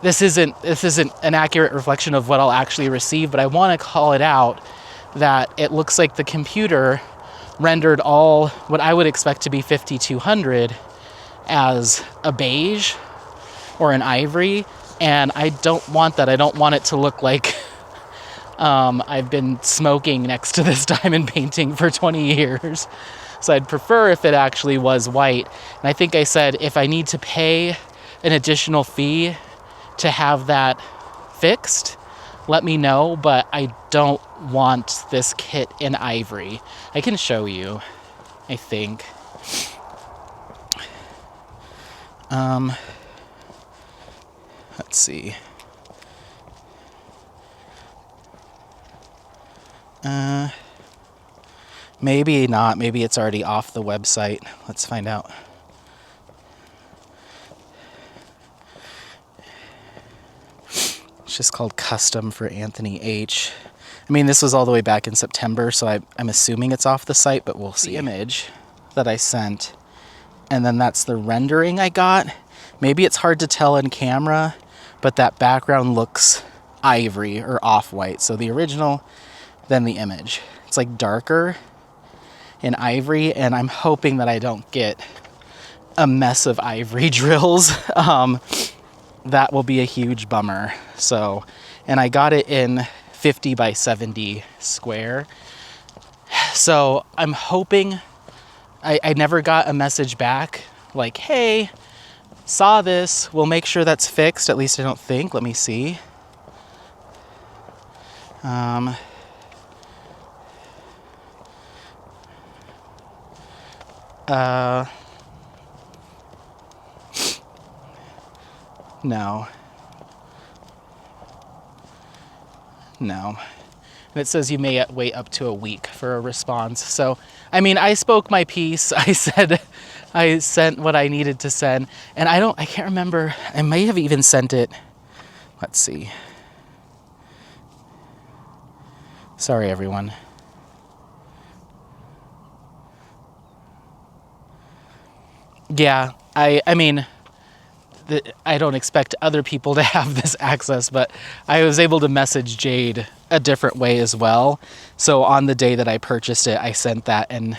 [SPEAKER 1] an accurate reflection of what I'll actually receive, but I want to call it out that it looks like the computer rendered all what I would expect to be 5200 as a beige or an ivory, and I don't want that. I don't want it to look like I've been smoking next to this diamond painting for 20 years. So I'd prefer if it actually was white. And I think I said if I need to pay an additional fee to have that fixed, let me know, but I don't want this kit in ivory. I can show you, I think. Let's see. Maybe not. Maybe it's already off the website. Let's find out. It's just called Custom for Anthony H. I mean, this was all the way back in September, so I'm assuming it's off the site, but we'll see. The image that I sent, and then that's the rendering I got. Maybe it's hard to tell in camera, but that background looks ivory or off-white. So the original, then the image. It's like darker in ivory, and I'm hoping that I don't get a mess of ivory drills. That will be a huge bummer. So, and I got it in 50 by 70 square. So I'm hoping, I never got a message back like, hey, saw this, we'll make sure that's fixed. At least I don't think. Let me see. No. No. And it says you may wait up to a week for a response. So, I mean, I spoke my piece. I said, I sent what I needed to send. And I can't remember. I may have even sent it. Let's see. Sorry, everyone. Yeah, I mean, I don't expect other people to have this access, but I was able to message Jade a different way as well. So on the day that I purchased it, I sent that and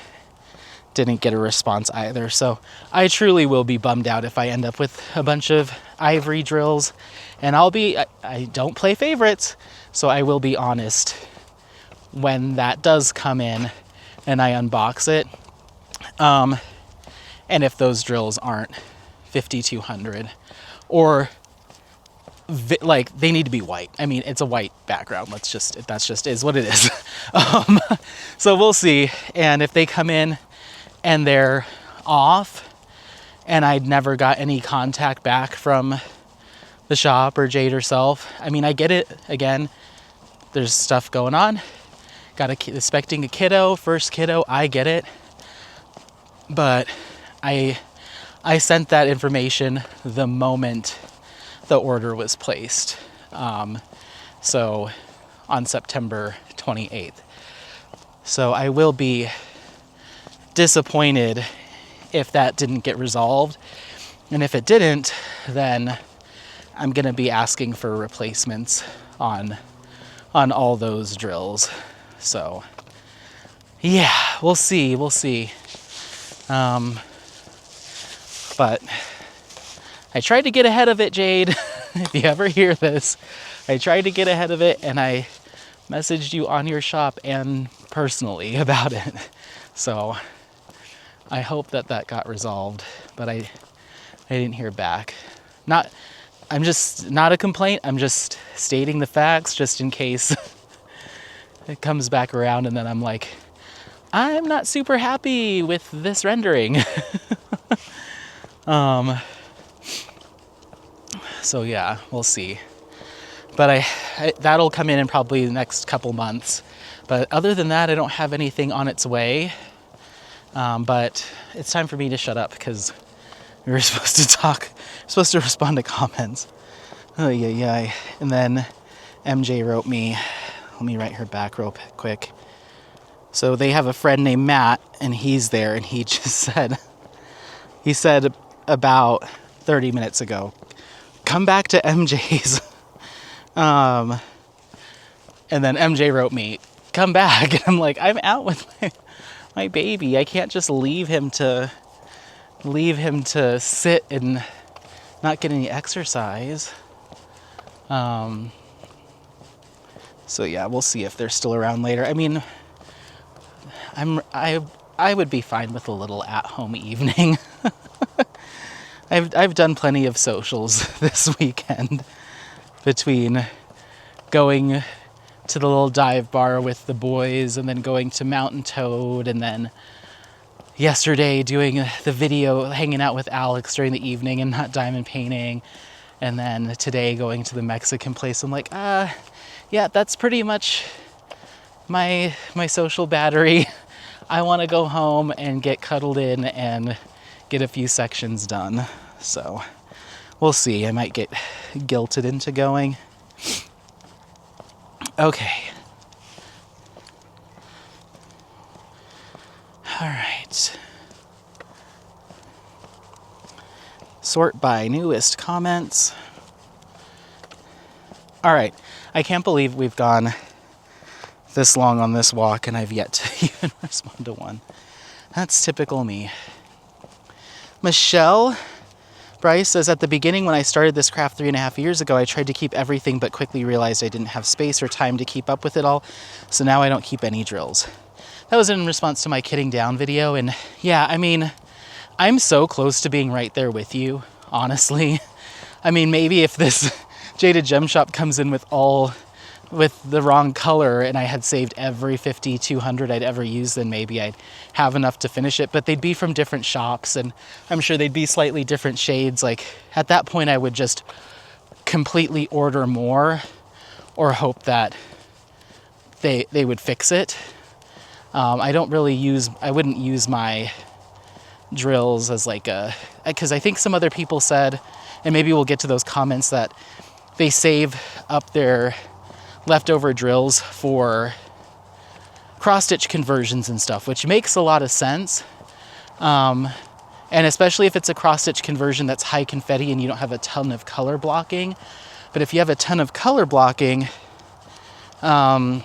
[SPEAKER 1] didn't get a response either. So I truly will be bummed out if I end up with a bunch of ivory drills. And I don't play favorites, so I will be honest when that does come in and I unbox it. And if those drills aren't 5200 or like they need to be white. I mean, it's a white background. That's just is what it is. So we'll see. And if they come in and they're off and I'd never got any contact back from the shop or Jade herself, I mean, I get it. Again, there's stuff going on. Expecting a kiddo, first kiddo, I get it. But I sent that information the moment the order was placed. So on September 28th. So I will be disappointed if that didn't get resolved. And if it didn't, then I'm going to be asking for replacements on all those drills. So yeah, we'll see. But I tried to get ahead of it, Jade. If you ever hear this, I tried to get ahead of it and I messaged you on your shop and personally about it. So I hope that got resolved, but I didn't hear back. I'm just not a complaint. I'm just stating the facts just in case it comes back around and then I'm like, I'm not super happy with this rendering. So yeah, we'll see. But that'll come in probably the next couple months. But other than that, I don't have anything on its way. But it's time for me to shut up because we were supposed to respond to comments. Oh yeah. And then MJ wrote me. Let me write her back real quick. So they have a friend named Matt, and he's there, and he said about 30 minutes ago, come back to MJ's. And then MJ wrote me, come back. And I'm like, I'm out with my baby. I can't just leave him to sit and not get any exercise. So yeah, we'll see if they're still around later. I mean, I would be fine with a little at-home evening. I've done plenty of socials this weekend between going to the little dive bar with the boys and then going to Mountain Toad and then yesterday doing the video hanging out with Alex during the evening and not diamond painting, and then today going to the Mexican place. I'm like, yeah, that's pretty much my social battery. I want to go home and get cuddled in and get a few sections done. So we'll see. I might get guilted into going. Okay. All right. Sort by newest comments. All right. I can't believe we've gone this long on this walk and I've yet to even respond to one. That's typical me. Michelle Bryce says, at the beginning when I started this craft 3.5 years ago, I tried to keep everything but quickly realized I didn't have space or time to keep up with it all. So now I don't keep any drills. That was in response to my kidding down video. And yeah, I mean, I'm so close to being right there with you, honestly. I mean, maybe if this Jaded Gem Shop comes in with all with the wrong color and I had saved every 50, 200 I'd ever used, then maybe I'd have enough to finish it. But they'd be from different shops, and I'm sure they'd be slightly different shades. Like at that point, I would just completely order more or hope that they would fix it. I wouldn't use my drills as like because I think some other people said, and maybe we'll get to those comments, that they save up their leftover drills for cross-stitch conversions and stuff, which makes a lot of sense. And especially if it's a cross-stitch conversion that's high confetti and you don't have a ton of color blocking. But if you have a ton of color blocking, I'd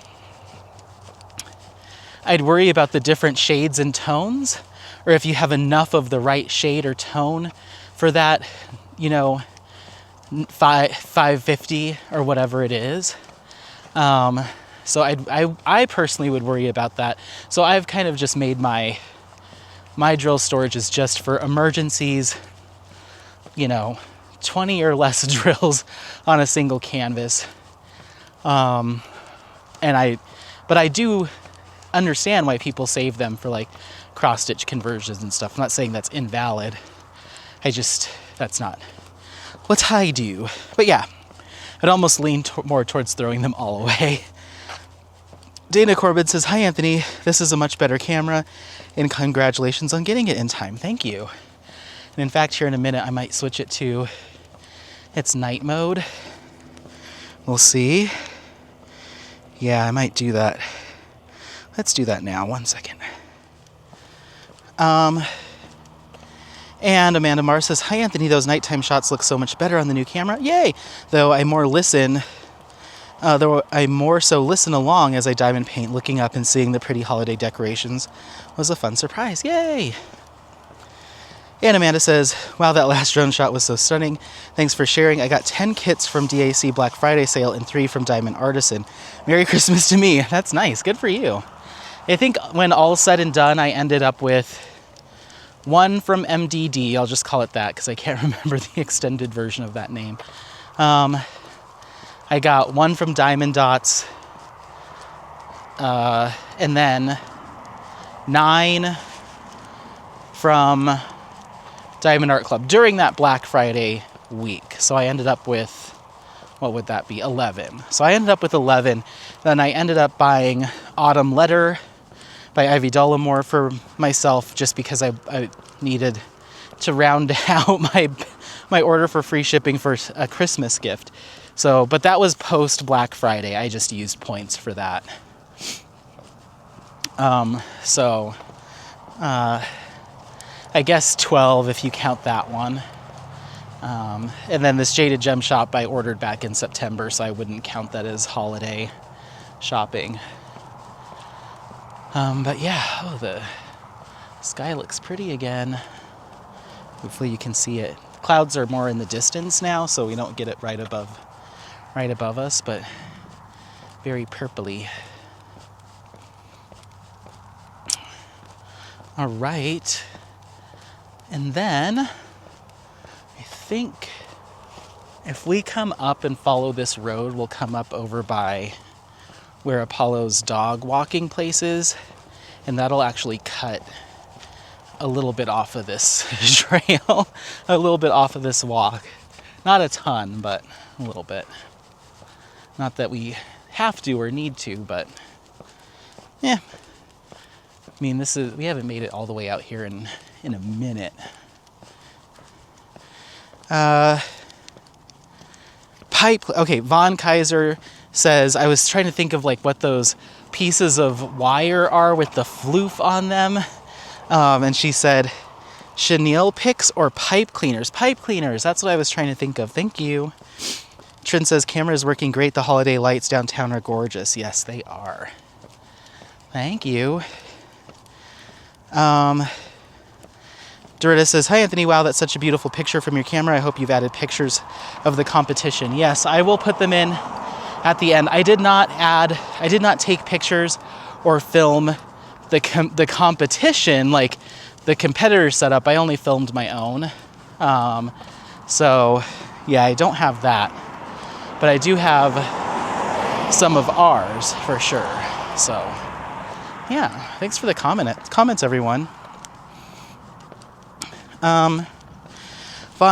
[SPEAKER 1] worry about the different shades and tones, or if you have enough of the right shade or tone for that, 550 or whatever it is. So I personally would worry about that. So I've kind of just made my drill storage is just for emergencies, 20 or less drills on a single canvas. But I do understand why people save them for like cross-stitch conversions and stuff. I'm not saying that's invalid. That's not what I do. But yeah, I'd almost lean more towards throwing them all away. Dana Corbett says, "Hi Anthony, this is a much better camera and congratulations on getting it in time." Thank you. And in fact, here in a minute, I might switch it to its night mode. We'll see. Yeah, I might do that. Let's do that now. 1 second. And Amanda Marr says, "Hi Anthony, those nighttime shots look so much better on the new camera. Yay! Though I more so listen along as I diamond paint, looking up and seeing the pretty holiday decorations was a fun surprise. Yay!" And Amanda says, "Wow, that last drone shot was so stunning. Thanks for sharing. I got 10 kits from DAC Black Friday sale and 3 from Diamond Artisan. Merry Christmas to me." That's nice. Good for you. I think when all's said and done, I ended up with 1 from MDD. I'll just call it that because I can't remember the extended version of that name. I got 1 from Diamond Dots, and then 9 from Diamond Art Club during that Black Friday week. So I ended up with, what would that be, 11. So I ended up with 11. Then I ended up buying Autumn Letter by Ivy Dollamore for myself, just because I needed to round out my order for free shipping for a Christmas gift. So, but that was post Black Friday. I just used points for that. I guess 12 if you count that one. And then this Jaded Gem shop I ordered back in September, so I wouldn't count that as holiday shopping. But yeah, the sky looks pretty again. Hopefully you can see it. Clouds are more in the distance now, so we don't get it right above us, but very purpley. All right. And then I think if we come up and follow this road, we'll come up over by where Apollo's dog walking place is, and that'll actually cut a little bit off of this trail, a little bit off of this walk. Not a ton, but a little bit. Not that we have to or need to, but yeah. I mean, we haven't made it all the way out here in a minute. Okay, Von Kaiser says, "I was trying to think of like what those pieces of wire are with the floof on them." And she said, "Chenille picks or pipe cleaners?" Pipe cleaners, that's what I was trying to think of. Thank you. Trin says, "Camera is working great. The holiday lights downtown are gorgeous." Yes, they are. Thank you. Dorita says, "Hi Anthony, wow, that's such a beautiful picture from your camera. I hope you've added pictures of the competition." Yes, I will put them in at the end. I did not take pictures or film the competition, like the competitor setup. I only filmed my own. So yeah, I don't have that. But I do have some of ours for sure. So yeah, thanks for the comments, everyone. Vaughn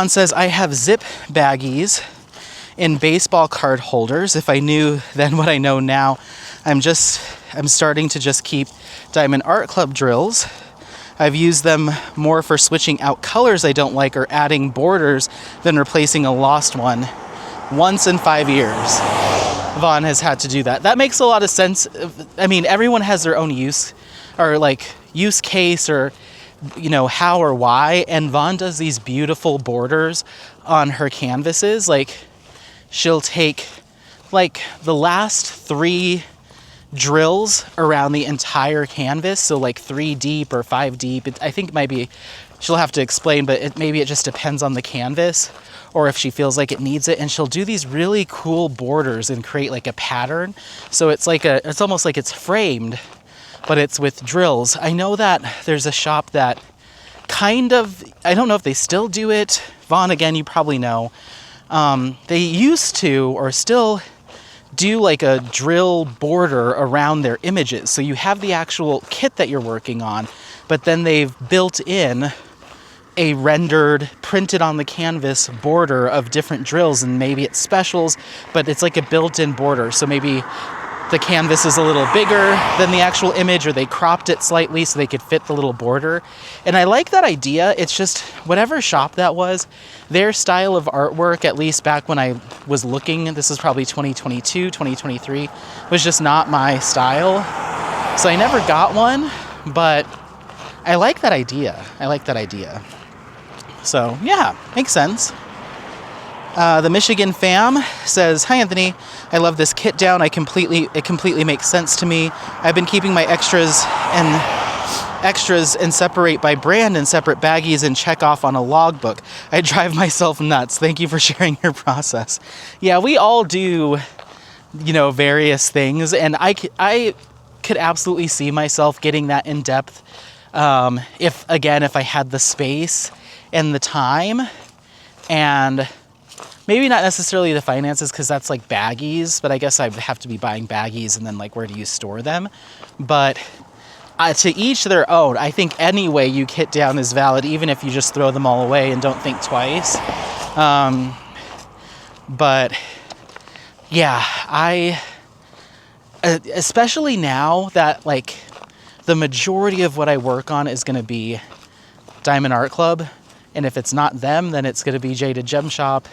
[SPEAKER 1] says, I have zip baggies in baseball card holders. If I knew then what I know now, I'm starting to just keep Diamond Art Club drills. I've used them more for switching out colors I don't like or adding borders than replacing a lost one. Once in 5 years, Vaughn has had to do that. That makes a lot of sense. I mean, everyone has their own use case or, how or why. And Vaughn does these beautiful borders on her canvases. Like, she'll take, like, the last 3 drills around the entire canvas, so like 3 deep or 5 deep. I think it might be, she'll have to explain, but maybe it just depends on the canvas or if she feels like it needs it. And she'll do these really cool borders and create like a pattern. So it's almost like it's framed, but it's with drills. I know that there's a shop that I don't know if they still do it. Vaughn, again, you probably know. They used to, or still do, like a drill border around their images. So you have the actual kit that you're working on, but then they've built in a rendered, printed on the canvas border of different drills, and maybe it's specials, but it's like a built-in border. So maybe the canvas is a little bigger than the actual image, or they cropped it slightly so they could fit the little border. And I like that idea. It's just, whatever shop that was, their style of artwork, at least back when I was looking, this is probably 2022, 2023, was just not my style. So I never got one, but I like that idea. So yeah, makes sense. The Michigan fam says, hi Anthony, I love this kit down. It completely makes sense to me. I've been keeping my extras and separate by brand in separate baggies and check off on a logbook. I drive myself nuts. Thank you for sharing your process. Yeah, we all do, various things, and I could absolutely see myself getting that in depth if I had the space and the time, and maybe not necessarily the finances, because that's like baggies, but I guess I'd have to be buying baggies, and then like, where do you store them? But to each their own. I think any way you kit down is valid, even if you just throw them all away and don't think twice. But yeah, especially now that like the majority of what I work on is going to be Diamond Art Club. And if it's not them, then it's going to be Jaded Gem Shop,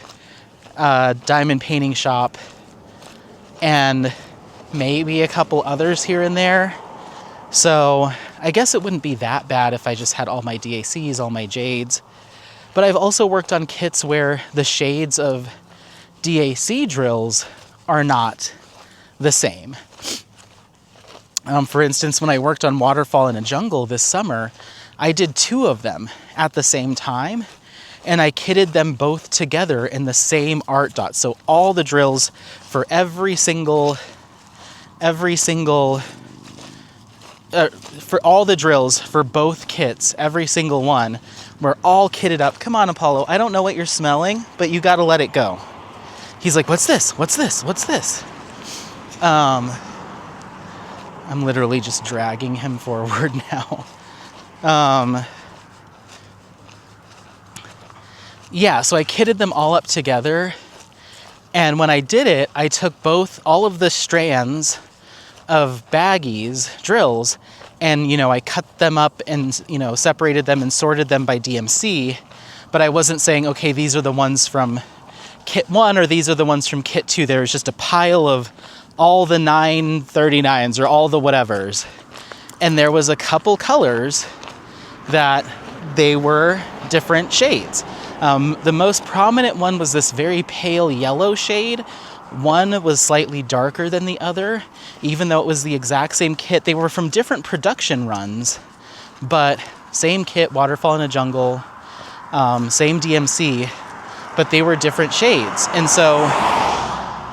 [SPEAKER 1] Diamond Painting Shop, and maybe a couple others here and there. So I guess it wouldn't be that bad if I just had all my DACs, all my jades. But I've also worked on kits where the shades of DAC drills are not the same. For instance, when I worked on Waterfall in a Jungle this summer, I did 2 of them at the same time, and I kitted them both together in the same art dot. So all the drills for every single, for all the drills for both kits, every single one, were all kitted up. Come on, Apollo, I don't know what you're smelling, but you gotta let it go. He's like, what's this? What's this? What's this? I'm literally just dragging him forward now. Yeah, so I kitted them all up together, and when I did it, I took all of the strands of baggies, drills, and, I cut them up and, separated them and sorted them by DMC, but I wasn't saying, okay, these are the ones from kit 1 or these are the ones from kit 2. There was just a pile of all the 939s or all the whatevers, and there was a couple colors that they were different shades. The most prominent one was this very pale yellow shade. One was slightly darker than the other, even though it was the exact same kit. They were from different production runs, but same kit, Waterfall in a Jungle, same DMC, but they were different shades. And so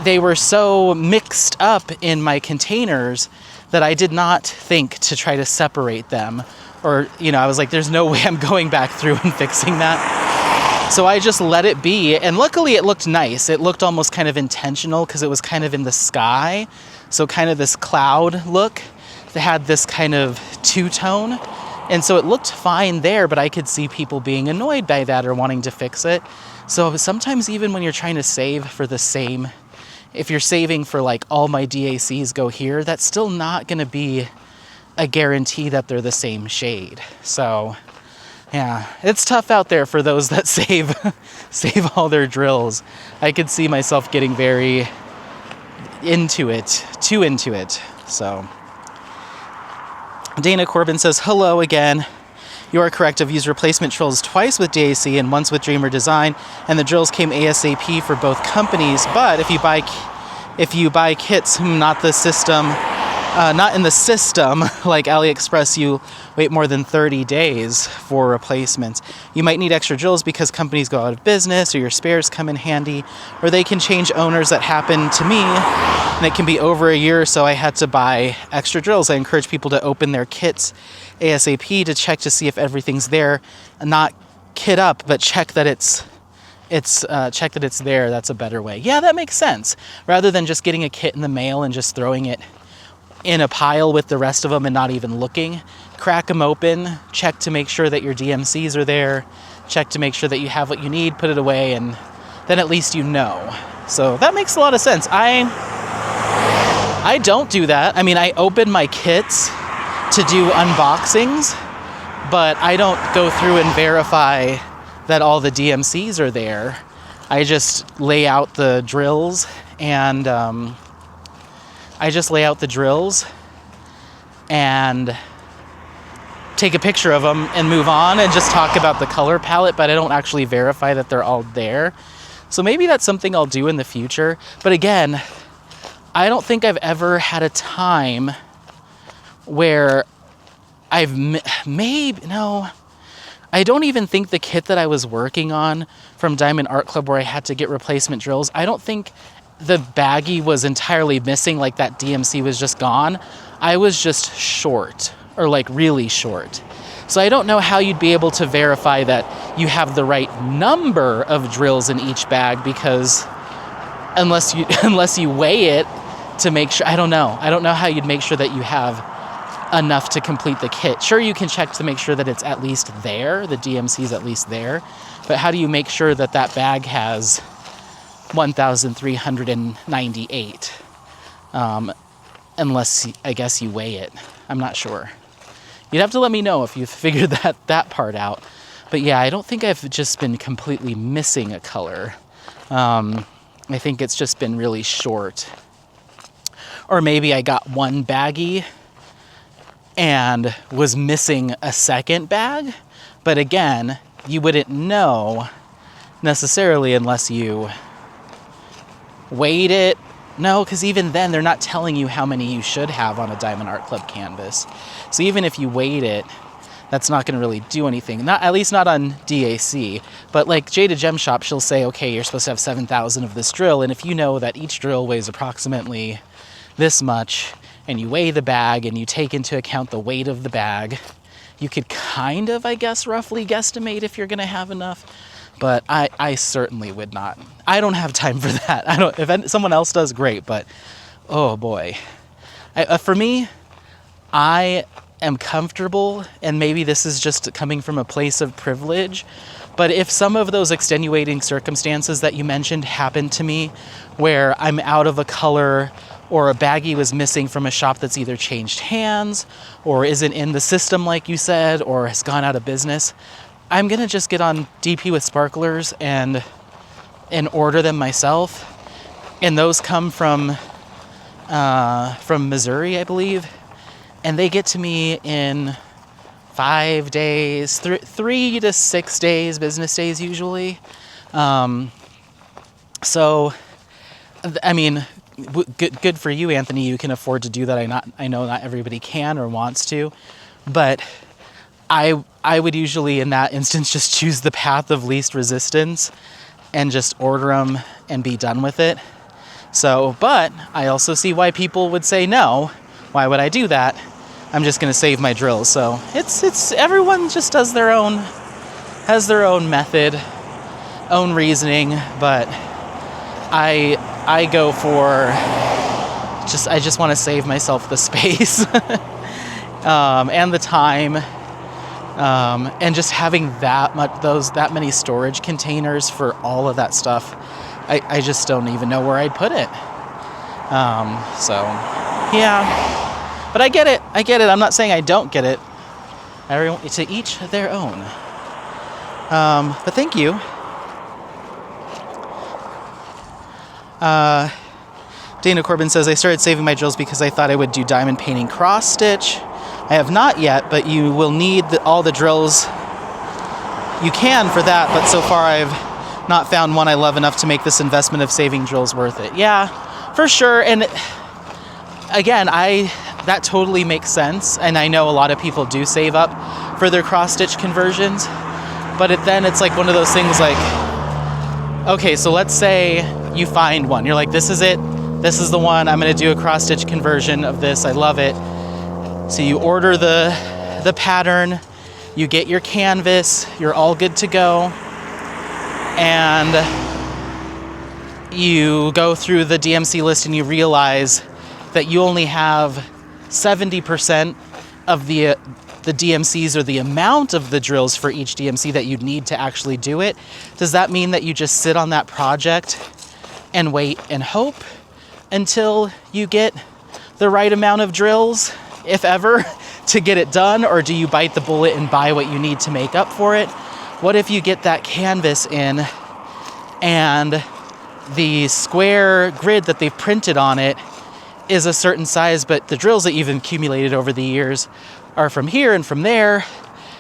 [SPEAKER 1] they were so mixed up in my containers that I did not think to try to separate them. Or, I was like, there's no way I'm going back through and fixing that. So I just let it be, and luckily it looked nice. It looked almost kind of intentional because it was kind of in the sky. So kind of this cloud look that had this kind of two-tone. And so it looked fine there, but I could see people being annoyed by that or wanting to fix it. So sometimes even when you're trying to save for the same, if you're saving for like all my DACs go here, that's still not going to be a guarantee that they're the same shade. So yeah, it's tough out there for those that save all their drills. I could see myself getting very into it, too into it. So Dana Corbin says, hello again. You are correct. I've used replacement drills twice with DAC and once with Dreamer Design, and the drills came ASAP for both companies. But if you buy kits, not the system, not in the system, like AliExpress, you wait more than 30 days for replacements. You might need extra drills because companies go out of business or your spares come in handy, or they can change owners. That happened to me, and it can be over a year, so I had to buy extra drills. I encourage people to open their kits ASAP to check to see if everything's there, and not kit up, but check that it's there. That's a better way. Yeah, that makes sense. Rather than just getting a kit in the mail and just throwing it in a pile with the rest of them and not even looking, crack them open, check to make sure that your DMCs are there, check to make sure that you have what you need, put it away, and then at least you know. So that makes a lot of sense. I don't do that. I mean, I open my kits to do unboxings, but I don't go through and verify that all the DMCs are there. I just lay out the drills and take a picture of them and move on and just talk about the color palette, but I don't actually verify that they're all there. So maybe that's something I'll do in the future. But again, I don't think I've ever had a time where I don't even think the kit that I was working on from Diamond Art Club where I had to get replacement drills, I don't think the baggie was entirely missing, like that DMC was just gone. I was just short, or like really short. So I don't know how you'd be able to verify that you have the right number of drills in each bag, because unless you weigh it to make sure, I don't know how you'd make sure that you have enough to complete the kit. Sure, you can check to make sure that it's at least there, the DMC is at least there, but how do you make sure that that bag has 1,398? Unless, I guess, you weigh it. I'm not sure. You'd have to let me know if you've figured that part out. But yeah, I don't think I've just been completely missing a color. I think it's just been really short. Or maybe I got one baggie and was missing a second bag. But again, you wouldn't know necessarily unless you weighed it. No, because even then, they're not telling you how many you should have on a Diamond Art Club canvas. So even if you weighed it, that's not going to really do anything. At least not on DAC. But like Jada Gem Shop, she'll say, okay, you're supposed to have 7,000 of this drill. And if you know that each drill weighs approximately this much, and you weigh the bag, and you take into account the weight of the bag, you could kind of, I guess, roughly guesstimate if you're going to have enough. But I certainly would not. I don't have time for that. If someone else does, great. But, oh boy. For me, I am comfortable, and maybe this is just coming from a place of privilege, but if some of those extenuating circumstances that you mentioned happened to me, where I'm out of a color, or a baggie was missing from a shop that's either changed hands, or isn't in the system like you said, or has gone out of business, I'm gonna just get on DP with Sparklers and order them myself. And those come from Missouri, I believe. And they get to me in 5 days, 3 to 6 days, business days usually. So, I mean, good for you, Anthony. You can afford to do that. I know not everybody can or wants to, but I would usually in that instance just choose the path of least resistance and just order them and be done with it. So, but I also see why people would say no. Why would I do that? I'm just going to save my drills. So it's everyone just has their own method. own reasoning, but I go for I just want to save myself the space and the time, and just having that many storage containers for all of that stuff. I just don't even know where I'd put it. So yeah, but I get it. I'm not saying I don't get it. Everyone, to each their own. But thank you. Dana Corbin says, I started saving my drills because I thought I would do diamond painting cross stitch. I have not yet, but you will need all the drills you can for that. But so far I've not found one I love enough to make this investment of saving drills worth it. Yeah, for sure. And again, that totally makes sense. And I know a lot of people do save up for their cross stitch conversions. But then it's like one of those things like, okay, so let's say you find one. You're like, this is it. This is the one. I'm going to do a cross stitch conversion of this. I love it. So you order the pattern, you get your canvas, you're all good to go. And you go through the DMC list and you realize that you only have 70% of the DMCs, or the amount of the drills for each DMC that you'd need to actually do it. Does that mean that you just sit on that project and wait and hope until you get the right amount of drills, if ever, to get it done? Or do you bite the bullet and buy what you need to make up for it? What if you get that canvas in and the square grid that they've printed on it is a certain size, but the drills that you've accumulated over the years are from here and from there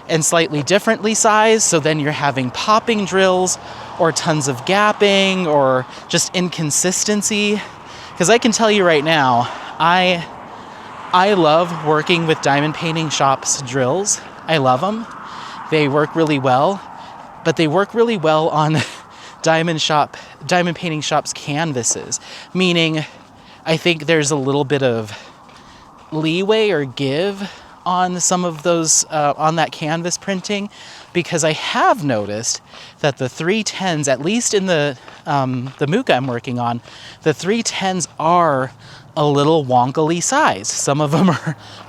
[SPEAKER 1] and slightly differently sized? So then you're having popping drills or tons of gapping or just inconsistency. Because I can tell you right now, I love working with diamond painting shops drills. I love them. They work really well, but they work really well on diamond painting shops canvases, meaning I think there's a little bit of leeway or give on some of those, on that canvas printing, because I have noticed that the 310s, at least in the Muka I'm working on, the 310s are a little wonkily size. Some of them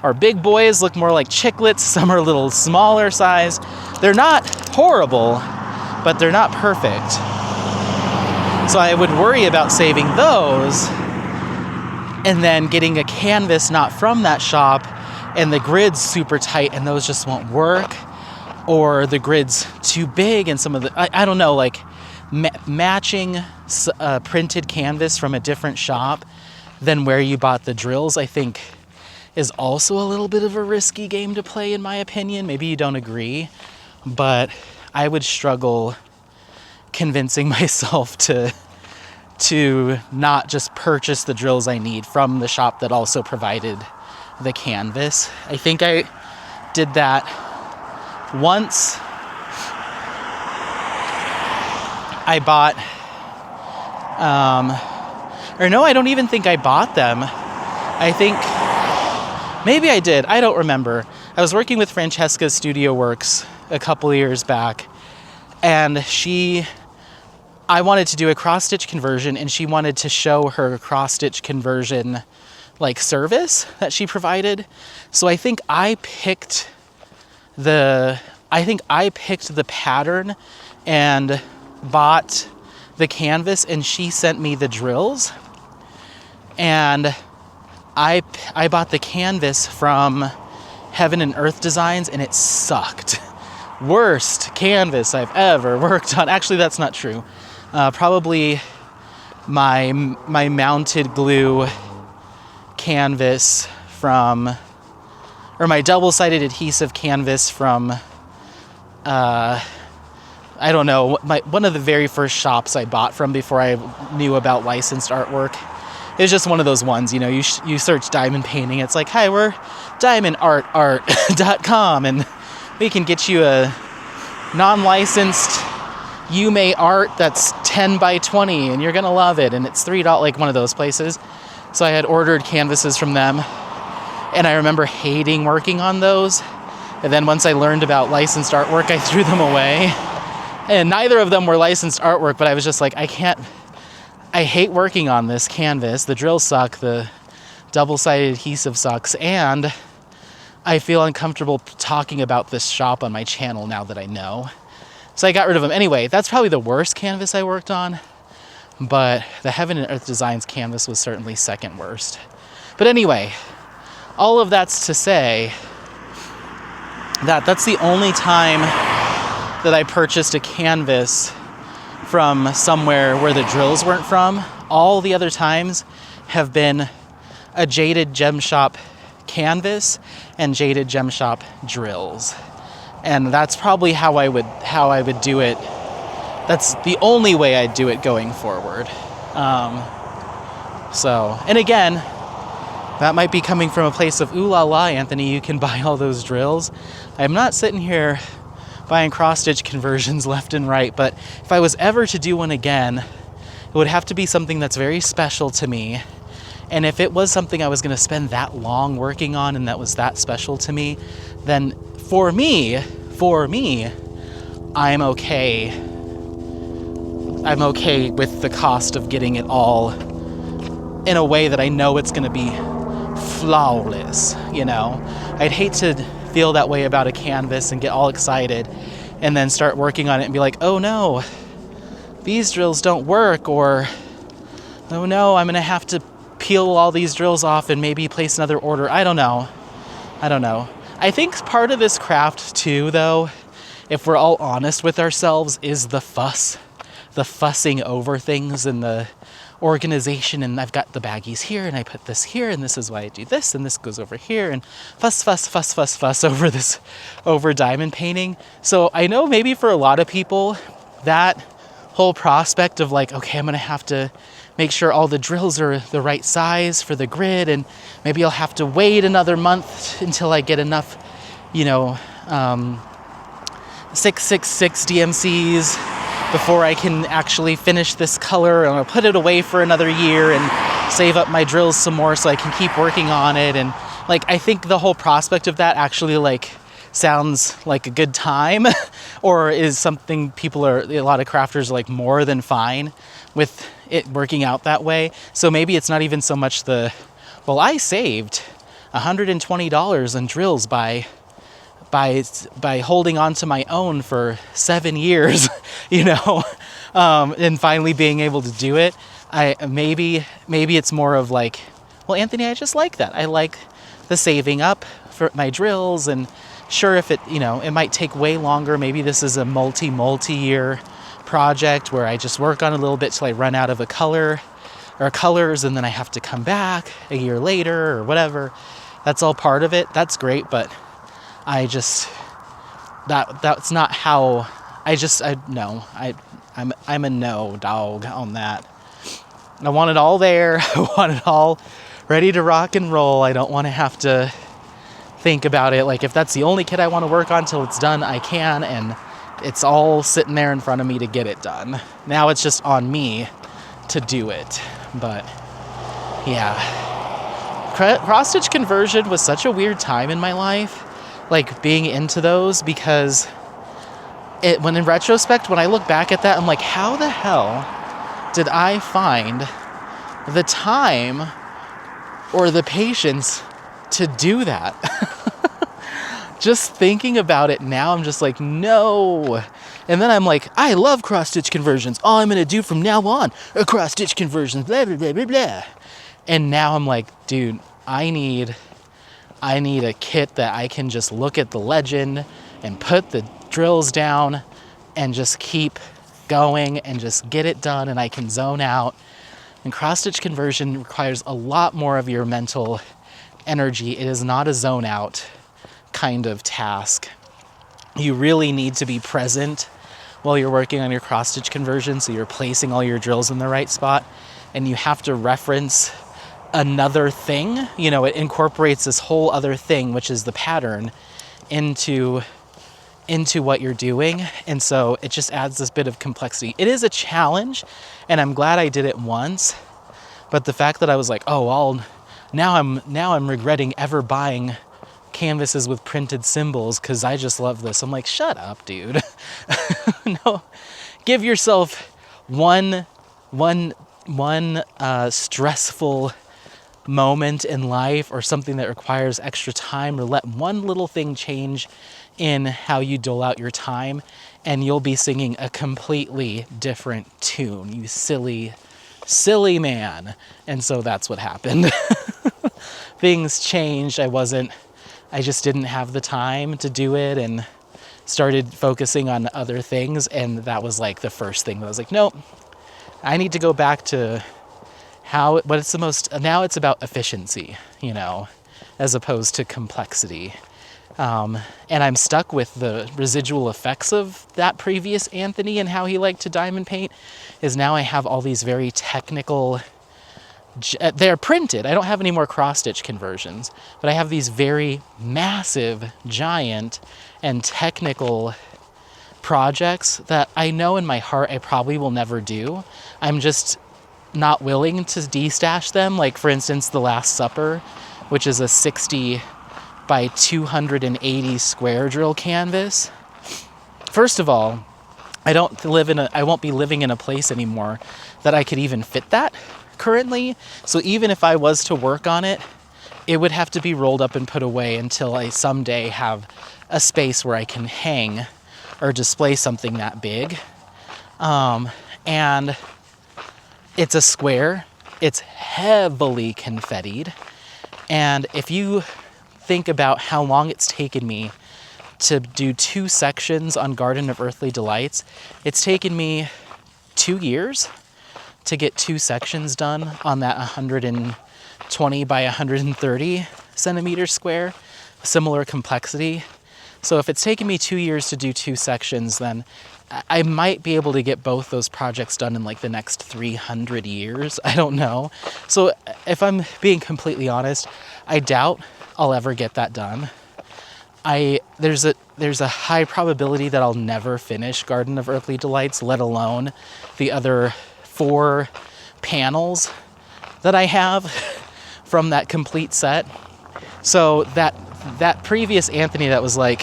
[SPEAKER 1] are big boys, look more like chiclets. Some are a little smaller size. They're not horrible, but they're not perfect. So I would worry about saving those and then getting a canvas not from that shop and the grid's super tight and those just won't work, or the grid's too big and some of the, I don't know, like matching printed canvas from a different shop than where you bought the drills, I think is also a little bit of a risky game to play, in my opinion. Maybe you don't agree, but I would struggle convincing myself to not just purchase the drills I need from the shop that also provided the canvas. I think I did that once. I bought, or no, I don't even think I bought them. I think maybe I did. I don't remember. I was working with Francesca's Studio Works a couple of years back, and I wanted to do a cross-stitch conversion, and she wanted to show her cross-stitch conversion like service that she provided. So I think I picked the pattern and bought the canvas, and she sent me the drills. And I bought the canvas from Heaven and Earth Designs, and it sucked. Worst canvas I've ever worked on. Actually, that's not true. Probably my mounted glue canvas from, or my double-sided adhesive canvas from, I don't know, one of the very first shops I bought from before I knew about licensed artwork. It was just one of those ones, you know, you search diamond painting, it's like, hi, we're diamondartart.com, and we can get you a non-licensed Yume art that's 10 by 20, and you're gonna love it, and it's $3, like one of those places. So I had ordered canvases from them, and I remember hating working on those. And then once I learned about licensed artwork, I threw them away And neither of them were licensed artwork, but I was just like, I hate working on this canvas. The drills suck, the double-sided adhesive sucks, and I feel uncomfortable talking about this shop on my channel now that I know. So I got rid of them. Anyway, that's probably the worst canvas I worked on, but the Heaven and Earth Designs canvas was certainly second worst. But anyway, all of that's to say that that's the only time that I purchased a canvas from somewhere where the drills weren't from. All the other times have been a Jaded Gem Shop canvas and Jaded Gem Shop drills. And that's probably how I would do it. That's the only way I'd do it going forward. And again, that might be coming from a place of, ooh la la, Anthony, you can buy all those drills. I'm not sitting here buying cross-stitch conversions left and right, but if I was ever to do one again, it would have to be something that's very special to me. And if it was something I was going to spend that long working on and that was that special to me, then for me, I'm okay. I'm okay with the cost of getting it all in a way that I know it's going to be flawless, you know? I'd hate to feel that way about a canvas and get all excited and then start working on it and be like, oh no, these drills don't work, or oh no, I'm going to have to peel all these drills off and maybe place another order. I don't know. I think part of this craft too, though, if we're all honest with ourselves, is the fussing over things and the organization. And I've got the baggies here and I put this here and this is why I do this and this goes over here, and fuss over diamond painting. So I know maybe for a lot of people that whole prospect of like, okay, I'm gonna have to make sure all the drills are the right size for the grid, and maybe I'll have to wait another month until I get enough, 666 DMCs before I can actually finish this color, and I'll put it away for another year and save up my drills some more so I can keep working on it. And like, I think the whole prospect of that actually like sounds like a good time or is something a lot of crafters are like more than fine with it working out that way. So maybe it's not even so much I saved $120 in drills by holding on to my own for 7 years, and finally being able to do it. Maybe it's more of like, well, Anthony, I just like that. I like the saving up for my drills, and sure, if it might take way longer. Maybe this is a multi-year project where I just work on a little bit till I run out of a color or colors, and then I have to come back a year later or whatever. That's all part of it. That's great, but that's not how I'm a no dog on that. I want it all there. I want it all ready to rock and roll. I don't want to have to think about it. Like, if that's the only kit I want to work on till it's done, I can, and it's all sitting there in front of me to get it done. Now it's just on me to do it. But yeah, cross-stitch conversion was such a weird time in my life, like being into those, because when in retrospect, when I look back at that, I'm like, how the hell did I find the time or the patience to do that? Just thinking about it now, I'm just like, no. And then I'm like, I love cross-stitch conversions. All I'm going to do from now on are cross-stitch conversions, blah, blah, blah, blah, blah. And now I'm like, dude, I need a kit that I can just look at the legend and put the drills down and just keep going and just get it done, and I can zone out. And cross-stitch conversion requires a lot more of your mental energy. It is not a zone out kind of task. You really need to be present while you're working on your cross-stitch conversion, so you're placing all your drills in the right spot, and you have to reference another thing. It incorporates this whole other thing, which is the pattern, into what you're doing. And so it just adds this bit of complexity. It is a challenge, and I'm glad I did it once, but the fact that I was like, now I'm regretting ever buying canvases with printed symbols because I just love this. I'm like, shut up, dude. No, give yourself one stressful moment in life or something that requires extra time, or let one little thing change in how you dole out your time, and you'll be singing a completely different tune, you silly man. And so that's what happened. Things changed. I just didn't have the time to do it, and started focusing on other things. And that was like the first thing that I was like, nope, I need to go back to now it's about efficiency, as opposed to complexity. And I'm stuck with the residual effects of that previous Anthony and how he liked to diamond paint. Is now I have all these very technical, they're printed. I don't have any more cross-stitch conversions, but I have these very massive, giant, and technical projects that I know in my heart I probably will never do. I'm just not willing to destash them. Like, for instance, the Last Supper, which is a 60 by 280 square drill canvas. First of all, I won't be living in a place anymore that I could even fit that currently. So even if I was to work on it, it would have to be rolled up and put away until I someday have a space where I can hang or display something that big. And it's a square. It's heavily confettied. And if you think about how long it's taken me to do 2 sections on Garden of Earthly Delights, it's taken me 2 years to get 2 sections done on that 120 by 130 centimeter square, similar complexity. So if it's taken me 2 years to do 2 sections, then I might be able to get both those projects done in like the next 300 years. I don't know. So if I'm being completely honest, I doubt I'll ever get that done. There's a high probability that I'll never finish Garden of Earthly Delights, let alone the other 4 panels that I have from that complete set. So that previous Anthony that was like,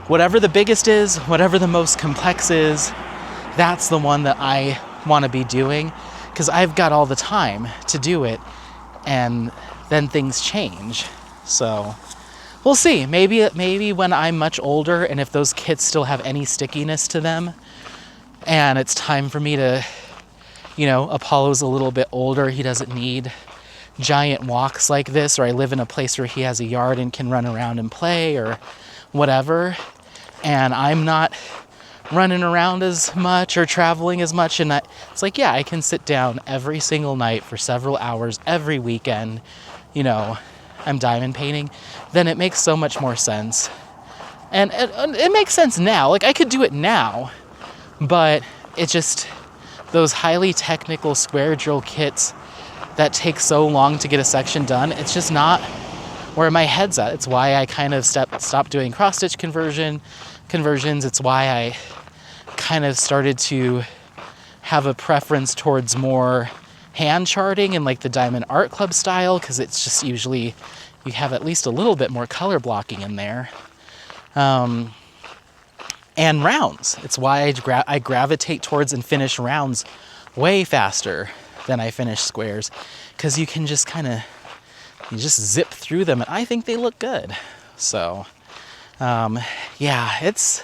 [SPEAKER 1] whatever the biggest is, whatever the most complex is, that's the one that I want to be doing, because I've got all the time to do it, and then things change. So we'll see. Maybe when I'm much older, and if those kits still have any stickiness to them, and it's time for me to, Apollo's a little bit older, he doesn't need giant walks like this, or I live in a place where he has a yard and can run around and play or whatever, and I'm not running around as much or traveling as much, and it's like, yeah, I can sit down every single night for several hours every weekend, I'm diamond painting, then it makes so much more sense. And it makes sense now. Like, I could do it now, but it just, those highly technical square drill kits that take so long to get a section done, it's just not where my head's at. It's why I kind of stopped doing cross-stitch conversions. It's why I kind of started to have a preference towards more hand charting and like the Diamond Art Club style, because it's just usually you have at least a little bit more color blocking in there. And rounds. It's why I gravitate towards and finish rounds way faster than I finish squares, because you can just you just zip through them, and I think they look good. So, yeah, it's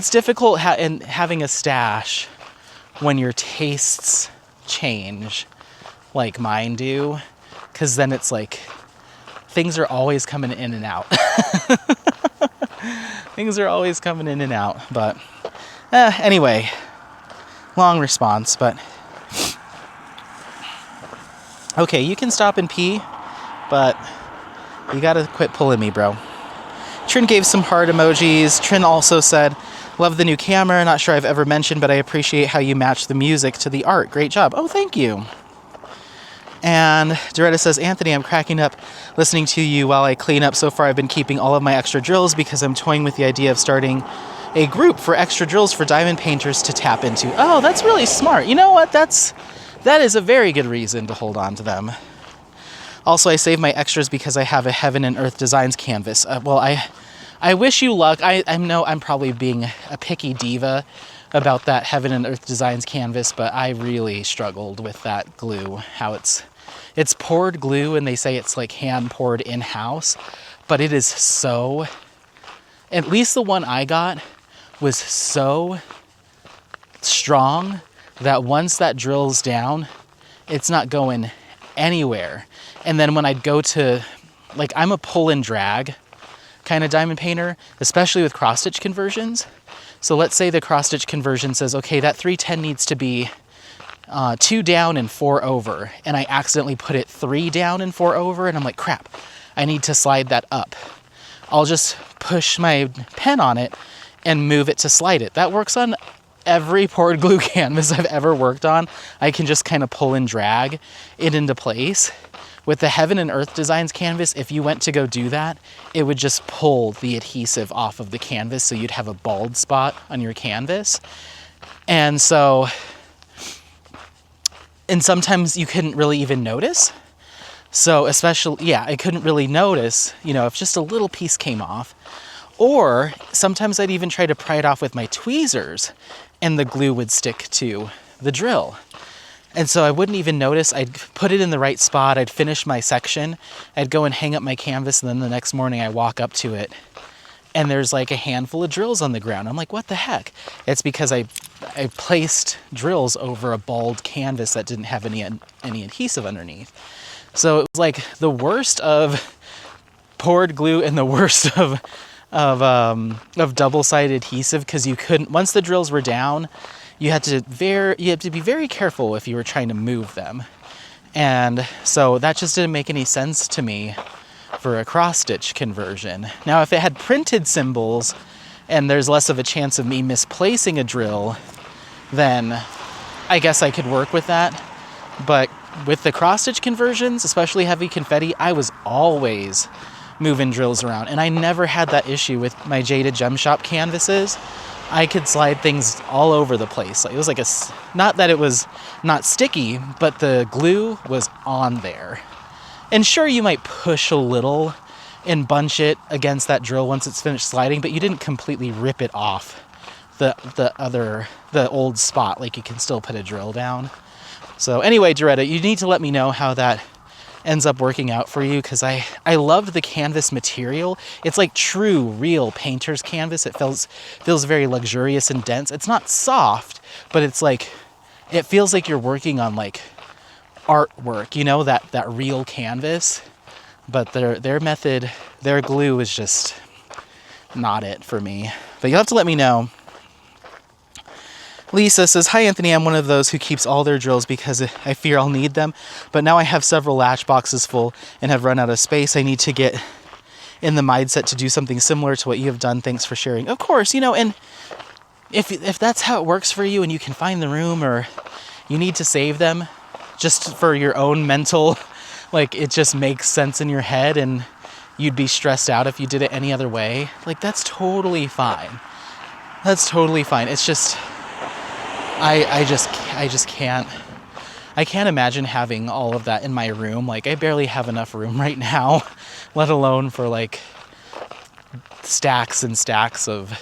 [SPEAKER 1] difficult having a stash when your tastes change like mine do, because then it's like things are always coming in and out. Things are always coming in and out, but anyway, long response, but okay, you can stop and pee, but you gotta quit pulling me, bro. Trin gave some heart emojis. Trin also said, love the new camera. Not sure I've ever mentioned, but I appreciate how you match the music to the art. Great job. Oh, thank you. And Doretta says, Anthony, I'm cracking up listening to you while I clean up. So far, I've been keeping all of my extra drills because I'm toying with the idea of starting a group for extra drills for diamond painters to tap into. Oh, that's really smart. You know what? That is a very good reason to hold on to them. Also, I save my extras because I have a Heaven and Earth Designs canvas. Well, I wish you luck. I know I'm probably being a picky diva about that Heaven and Earth Designs canvas, but I really struggled with that glue. How it's poured glue, and they say it's like hand poured in-house, but it is so, at least the one I got was so strong that once that drills down, it's not going anywhere. And then when I'd go to, like, I'm a pull and drag kind of diamond painter, especially with cross stitch conversions. So let's say the cross stitch conversion says, okay, that 310 needs to be 2 down and 4 over, and I accidentally put it 3 down and 4 over, and I'm like, crap, I need to slide that up. I'll just push my pen on it and move it to slide it. That works on every poured glue canvas I've ever worked on. I can just kind of pull and drag it into place. With the Heaven and Earth Designs canvas, if you went to go do that, it would just pull the adhesive off of the canvas, so you'd have a bald spot on your canvas. And sometimes you couldn't really even notice. So especially, I couldn't really notice, if just a little piece came off. Or sometimes I'd even try to pry it off with my tweezers, and the glue would stick to the drill. And so I wouldn't even notice. I'd put it in the right spot. I'd finish my section. I'd go and hang up my canvas, and then the next morning I walk up to it, and there's like a handful of drills on the ground. I'm like, what the heck? It's because I placed drills over a bald canvas that didn't have any adhesive underneath. So it was like the worst of poured glue and the worst of double-sided adhesive, because you couldn't, once the drills were down, you had to be very careful if you were trying to move them. And so that just didn't make any sense to me for a cross-stitch conversion. Now, if it had printed symbols and there's less of a chance of me misplacing a drill, then I guess I could work with that. But with the cross-stitch conversions, especially heavy confetti, I was always moving drills around. And I never had that issue with my Jaded Gem Shop canvases. I could slide things all over the place. It was like not that it was not sticky, but the glue was on there. And sure, you might push a little and bunch it against that drill once it's finished sliding, but you didn't completely rip it off the old spot. Like, you can still put a drill down. So anyway, Doretta, you need to let me know how that ends up working out for you, because I loved the canvas material. It's like true, real painter's canvas. It feels very luxurious and dense. It's not soft, but it's like, it feels like you're working on like artwork, that real canvas. But their method, their glue is just not it for me. But you'll have to let me know. Lisa says, hi Anthony, I'm one of those who keeps all their drills because I fear I'll need them, but now I have several latch boxes full and have run out of space. I need to get in the mindset to do something similar to what you have done. Thanks for sharing. Of course, and if that's how it works for you and you can find the room, or you need to save them just for your own mental, like, it just makes sense in your head and you'd be stressed out if you did it any other way, like, that's totally fine. That's totally fine. It's just, I just can't imagine having all of that in my room. Like, I barely have enough room right now, let alone for like stacks and stacks of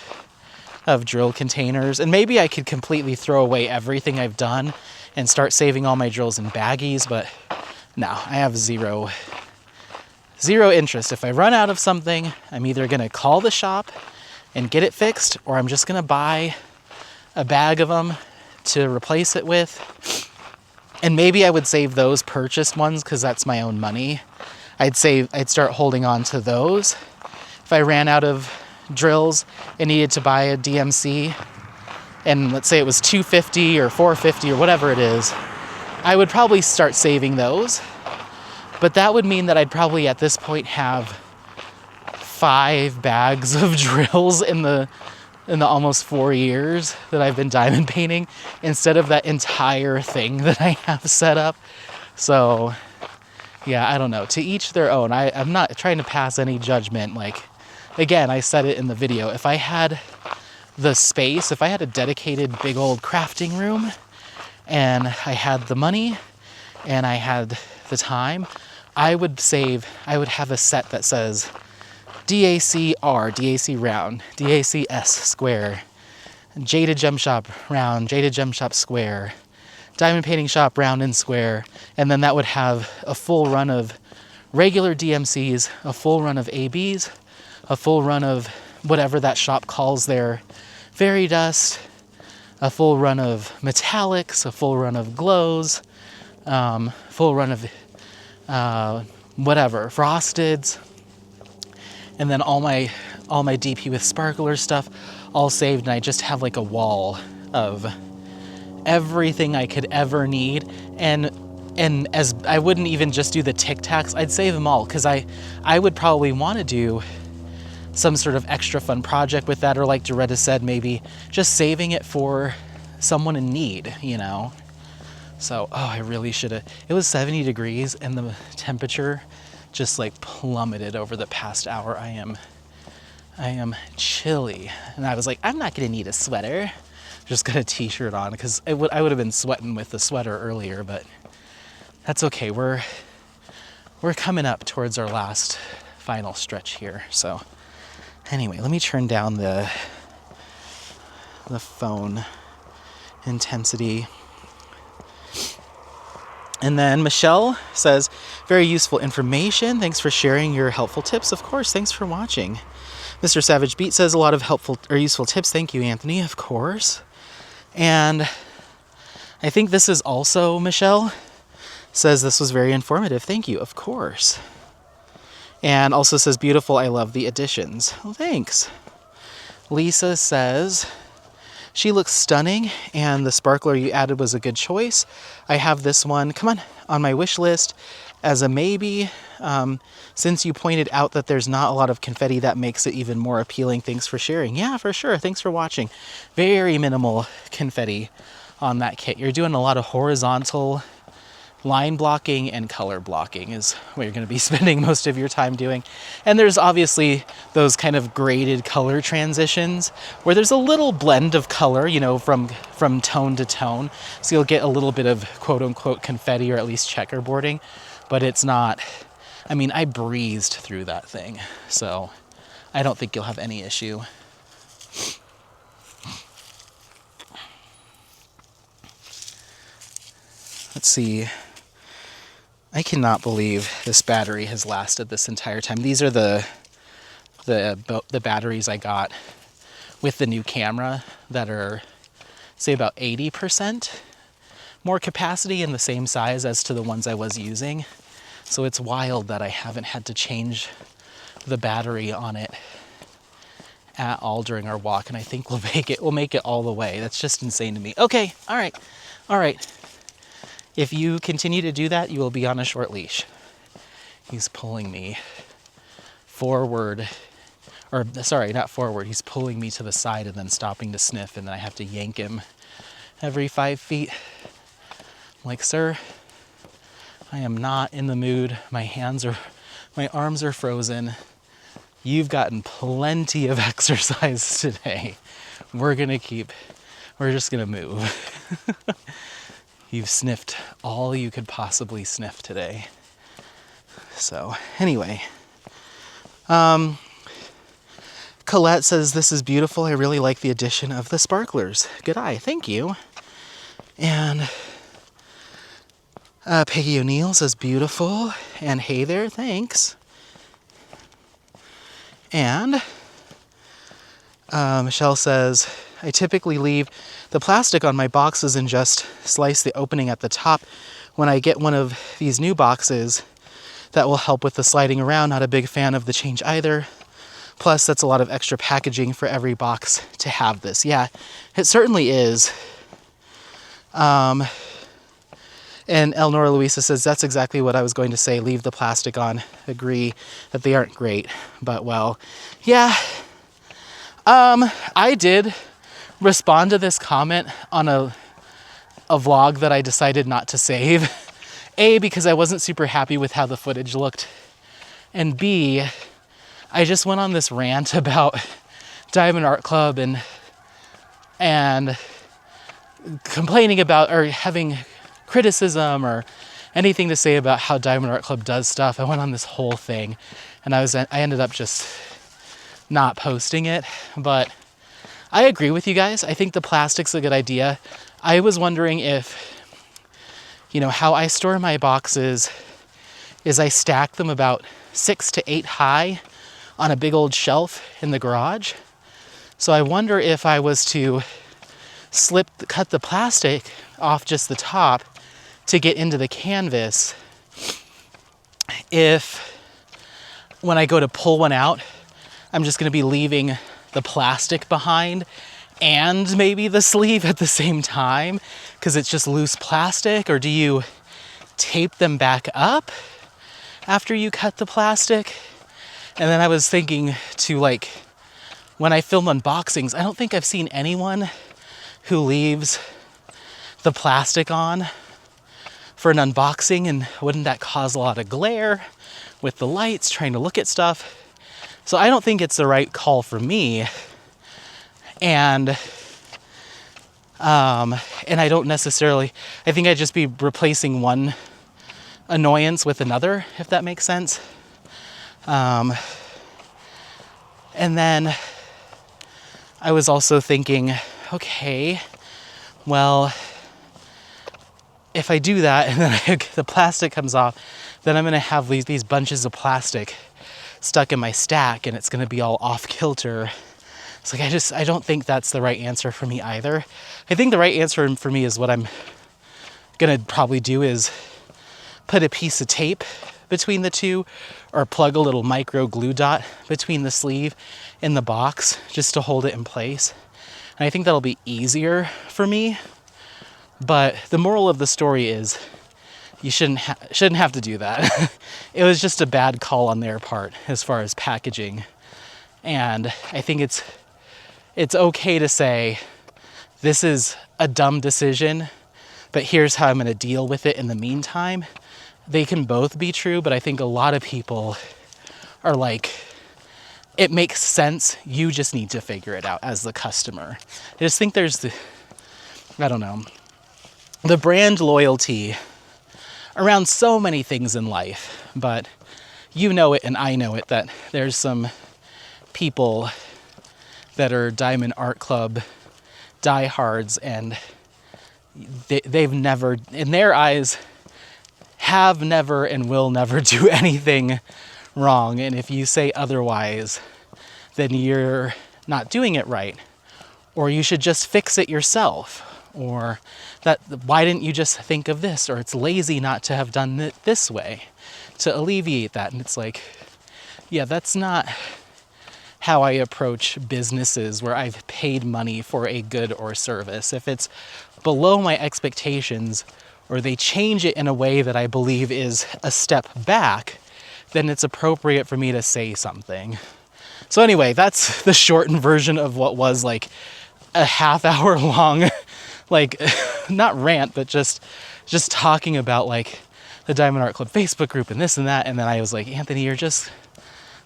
[SPEAKER 1] drill containers. And maybe I could completely throw away everything I've done and start saving all my drills in baggies, but no, I have zero interest. If I run out of something, I'm either gonna call the shop and get it fixed, or I'm just gonna buy a bag of them to replace it with. And maybe I would save those purchased ones, because that's my own money. I'd start holding on to those. If I ran out of drills and needed to buy a DMC, and let's say it was $250 or $450 or whatever it is, I would probably start saving those. But that would mean that I'd probably at this point have 5 bags of drills in the almost 4 years that I've been diamond painting, instead of that entire thing that I have set up. So yeah, I don't know. To each their own. I'm not trying to pass any judgment. Like, again, I said it in the video. If I had the space, if I had a dedicated big old crafting room and I had the money and I had the time, I would have a set that says DAC R, DAC round, DAC S square, Jaded Gem Shop round, Jaded Gem Shop square, Diamond Painting Shop round and square, and then that would have a full run of regular DMCs, a full run of ABs, a full run of whatever that shop calls their fairy dust, a full run of metallics, a full run of glows, full run of whatever, frosteds, and then all my DP with sparkler stuff all saved, and I just have like a wall of everything I could ever need. And as I wouldn't even just do the Tic Tacs, I'd save them all, because I would probably want to do some sort of extra fun project with that, or like Doretta said, maybe just saving it for someone in need, you know? So, I really should have. It was 70 degrees and the temperature just like plummeted over the past hour. I am chilly. And I was like, I'm not gonna need a sweater. Just got a t-shirt on, because I would have been sweating with the sweater earlier, but that's okay. We're coming up towards our last final stretch here. So anyway, let me turn down the phone intensity. And then Michelle says, very useful information. Thanks for sharing your helpful tips. Of course, thanks for watching. Mr. Savage Beat says, a lot of helpful or useful tips. Thank you, Anthony, of course. And I think this is also Michelle says this was very informative. Thank you, of course. And also says, beautiful, I love the additions. Well, thanks. Lisa says, she looks stunning, and the sparkler you added was a good choice. I have this one, come on my wish list as a maybe. Since you pointed out that there's not a lot of confetti, that makes it even more appealing. Thanks for sharing. Yeah, for sure. Thanks for watching. Very minimal confetti on that kit. You're doing a lot of horizontal line blocking and color blocking is what you're going to be spending most of your time doing. And there's obviously those kind of graded color transitions where there's a little blend of color, you know, from tone to tone. So you'll get a little bit of quote unquote confetti, or at least checkerboarding, but it's not, I mean, I breezed through that thing. So I don't think you'll have any issue. Let's see. I cannot believe this battery has lasted this entire time. These are the batteries I got with the new camera that are, say, about 80% more capacity and the same size as to the ones I was using. So it's wild that I haven't had to change the battery on it at all during our walk, and I think we'll make it all the way. That's just insane to me. Okay, all right. If you continue to do that, you will be on a short leash. He's pulling me forward, or sorry, not forward. He's pulling me to the side and then stopping to sniff, and then I have to yank him every 5 feet. I'm like, sir, I am not in the mood. My arms are frozen. You've gotten plenty of exercise today. We're just gonna move. You've sniffed all you could possibly sniff today. So anyway, Colette says, this is beautiful. I really like the addition of the sparklers. Good eye, thank you. And Peggy O'Neill says, beautiful. And hey there, thanks. And Michelle says, I typically leave the plastic on my boxes and just slice the opening at the top. When I get one of these new boxes, that will help with the sliding around. Not a big fan of the change either. Plus, that's a lot of extra packaging for every box to have this. Yeah, it certainly is. And Elnora Luisa says, that's exactly what I was going to say. Leave the plastic on. Agree that they aren't great. But, well, yeah. I did respond to this comment on a vlog that I decided not to save. A, because I wasn't super happy with how the footage looked. And B, I just went on this rant about Diamond Art Club and complaining about, or having criticism, anything to say about how Diamond Art Club does stuff. I went on this whole thing, and I ended up just not posting it. But I agree with you guys. I think the plastic's a good idea. I was wondering if, how I store my boxes is I stack them about 6 to 8 high on a big old shelf in the garage. So I wonder if I was to cut the plastic off just the top to get into the canvas, if when I go to pull one out, I'm just going to be leaving the plastic behind and maybe the sleeve at the same time because it's just loose plastic. Or do you tape them back up after you cut the plastic? And then I was thinking to, like, when I film unboxings, I don't think I've seen anyone who leaves the plastic on for an unboxing, and wouldn't that cause a lot of glare with the lights trying to look at stuff? So I don't think it's the right call for me. And I don't necessarily, I think I'd just be replacing one annoyance with another, if that makes sense. And then I was also thinking, okay, well, if I do that and then the plastic comes off, then I'm going to have these bunches of plastic stuck in my stack, and it's going to be all off kilter. It's like, I don't think that's the right answer for me either. I think the right answer for me is what I'm going to probably do is put a piece of tape between the two, or plug a little micro glue dot between the sleeve and the box just to hold it in place. And I think that'll be easier for me. But the moral of the story is you shouldn't have to do that. It was just a bad call on their part as far as packaging. And I think it's okay to say, this is a dumb decision, but here's how I'm going to deal with it in the meantime. They can both be true, but I think a lot of people are like, it makes sense, you just need to figure it out as the customer. I just think there's the brand loyalty around so many things in life, but you know it and I know it, that there's some people that are Diamond Art Club diehards, and they've never, in their eyes, have never and will never do anything wrong. And if you say otherwise, then you're not doing it right, or you should just fix it yourself, or that why didn't you just think of this, or it's lazy not to have done it this way to alleviate that. And it's like, yeah, that's not how I approach businesses where I've paid money for a good or service. If it's below my expectations, or they change it in a way that I believe is a step back, then it's appropriate for me to say something. So anyway, that's the shortened version of what was like a half-hour long, like, not rant, but just talking about like the Diamond Art Club Facebook group and this and that. And then I was like, Anthony, you're just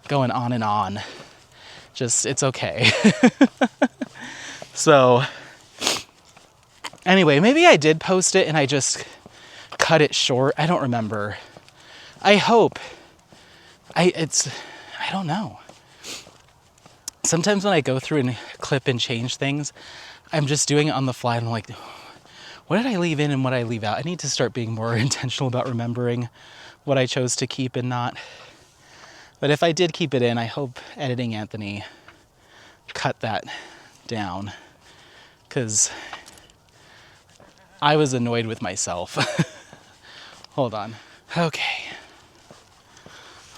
[SPEAKER 1] going on and on. Just, it's okay. So anyway, maybe I did post it and I just cut it short. I don't remember. I hope. I don't know. Sometimes when I go through and clip and change things, I'm just doing it on the fly and I'm like, what did I leave in and what I leave out? I need to start being more intentional about remembering what I chose to keep and not. But if I did keep it in, I hope Editing Anthony cut that down, because I was annoyed with myself. Hold on. Okay.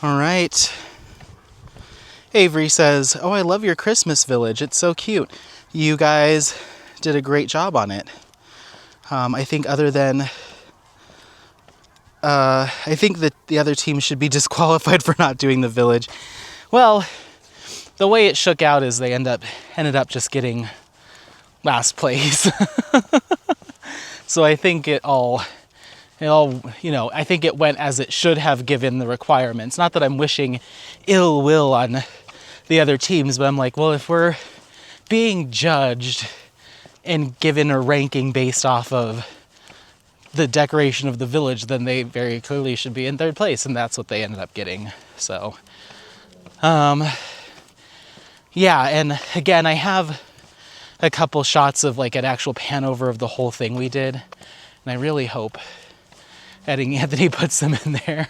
[SPEAKER 1] All right. Avery says, oh, I love your Christmas village. It's so cute. You guys did a great job on it. I think other than... I think that the other team should be disqualified for not doing the village. Well, the way it shook out is they ended up just getting last place. So I think it all, I think it went as it should have given the requirements. Not that I'm wishing ill will on the other teams, but I'm like, well, if we're being judged and given a ranking based off of the decoration of the village, then they very clearly should be in third place, and that's what they ended up getting. So, yeah, and again, I have a couple shots of like an actual pan over of the whole thing we did, and I really hope Anthony puts them in there,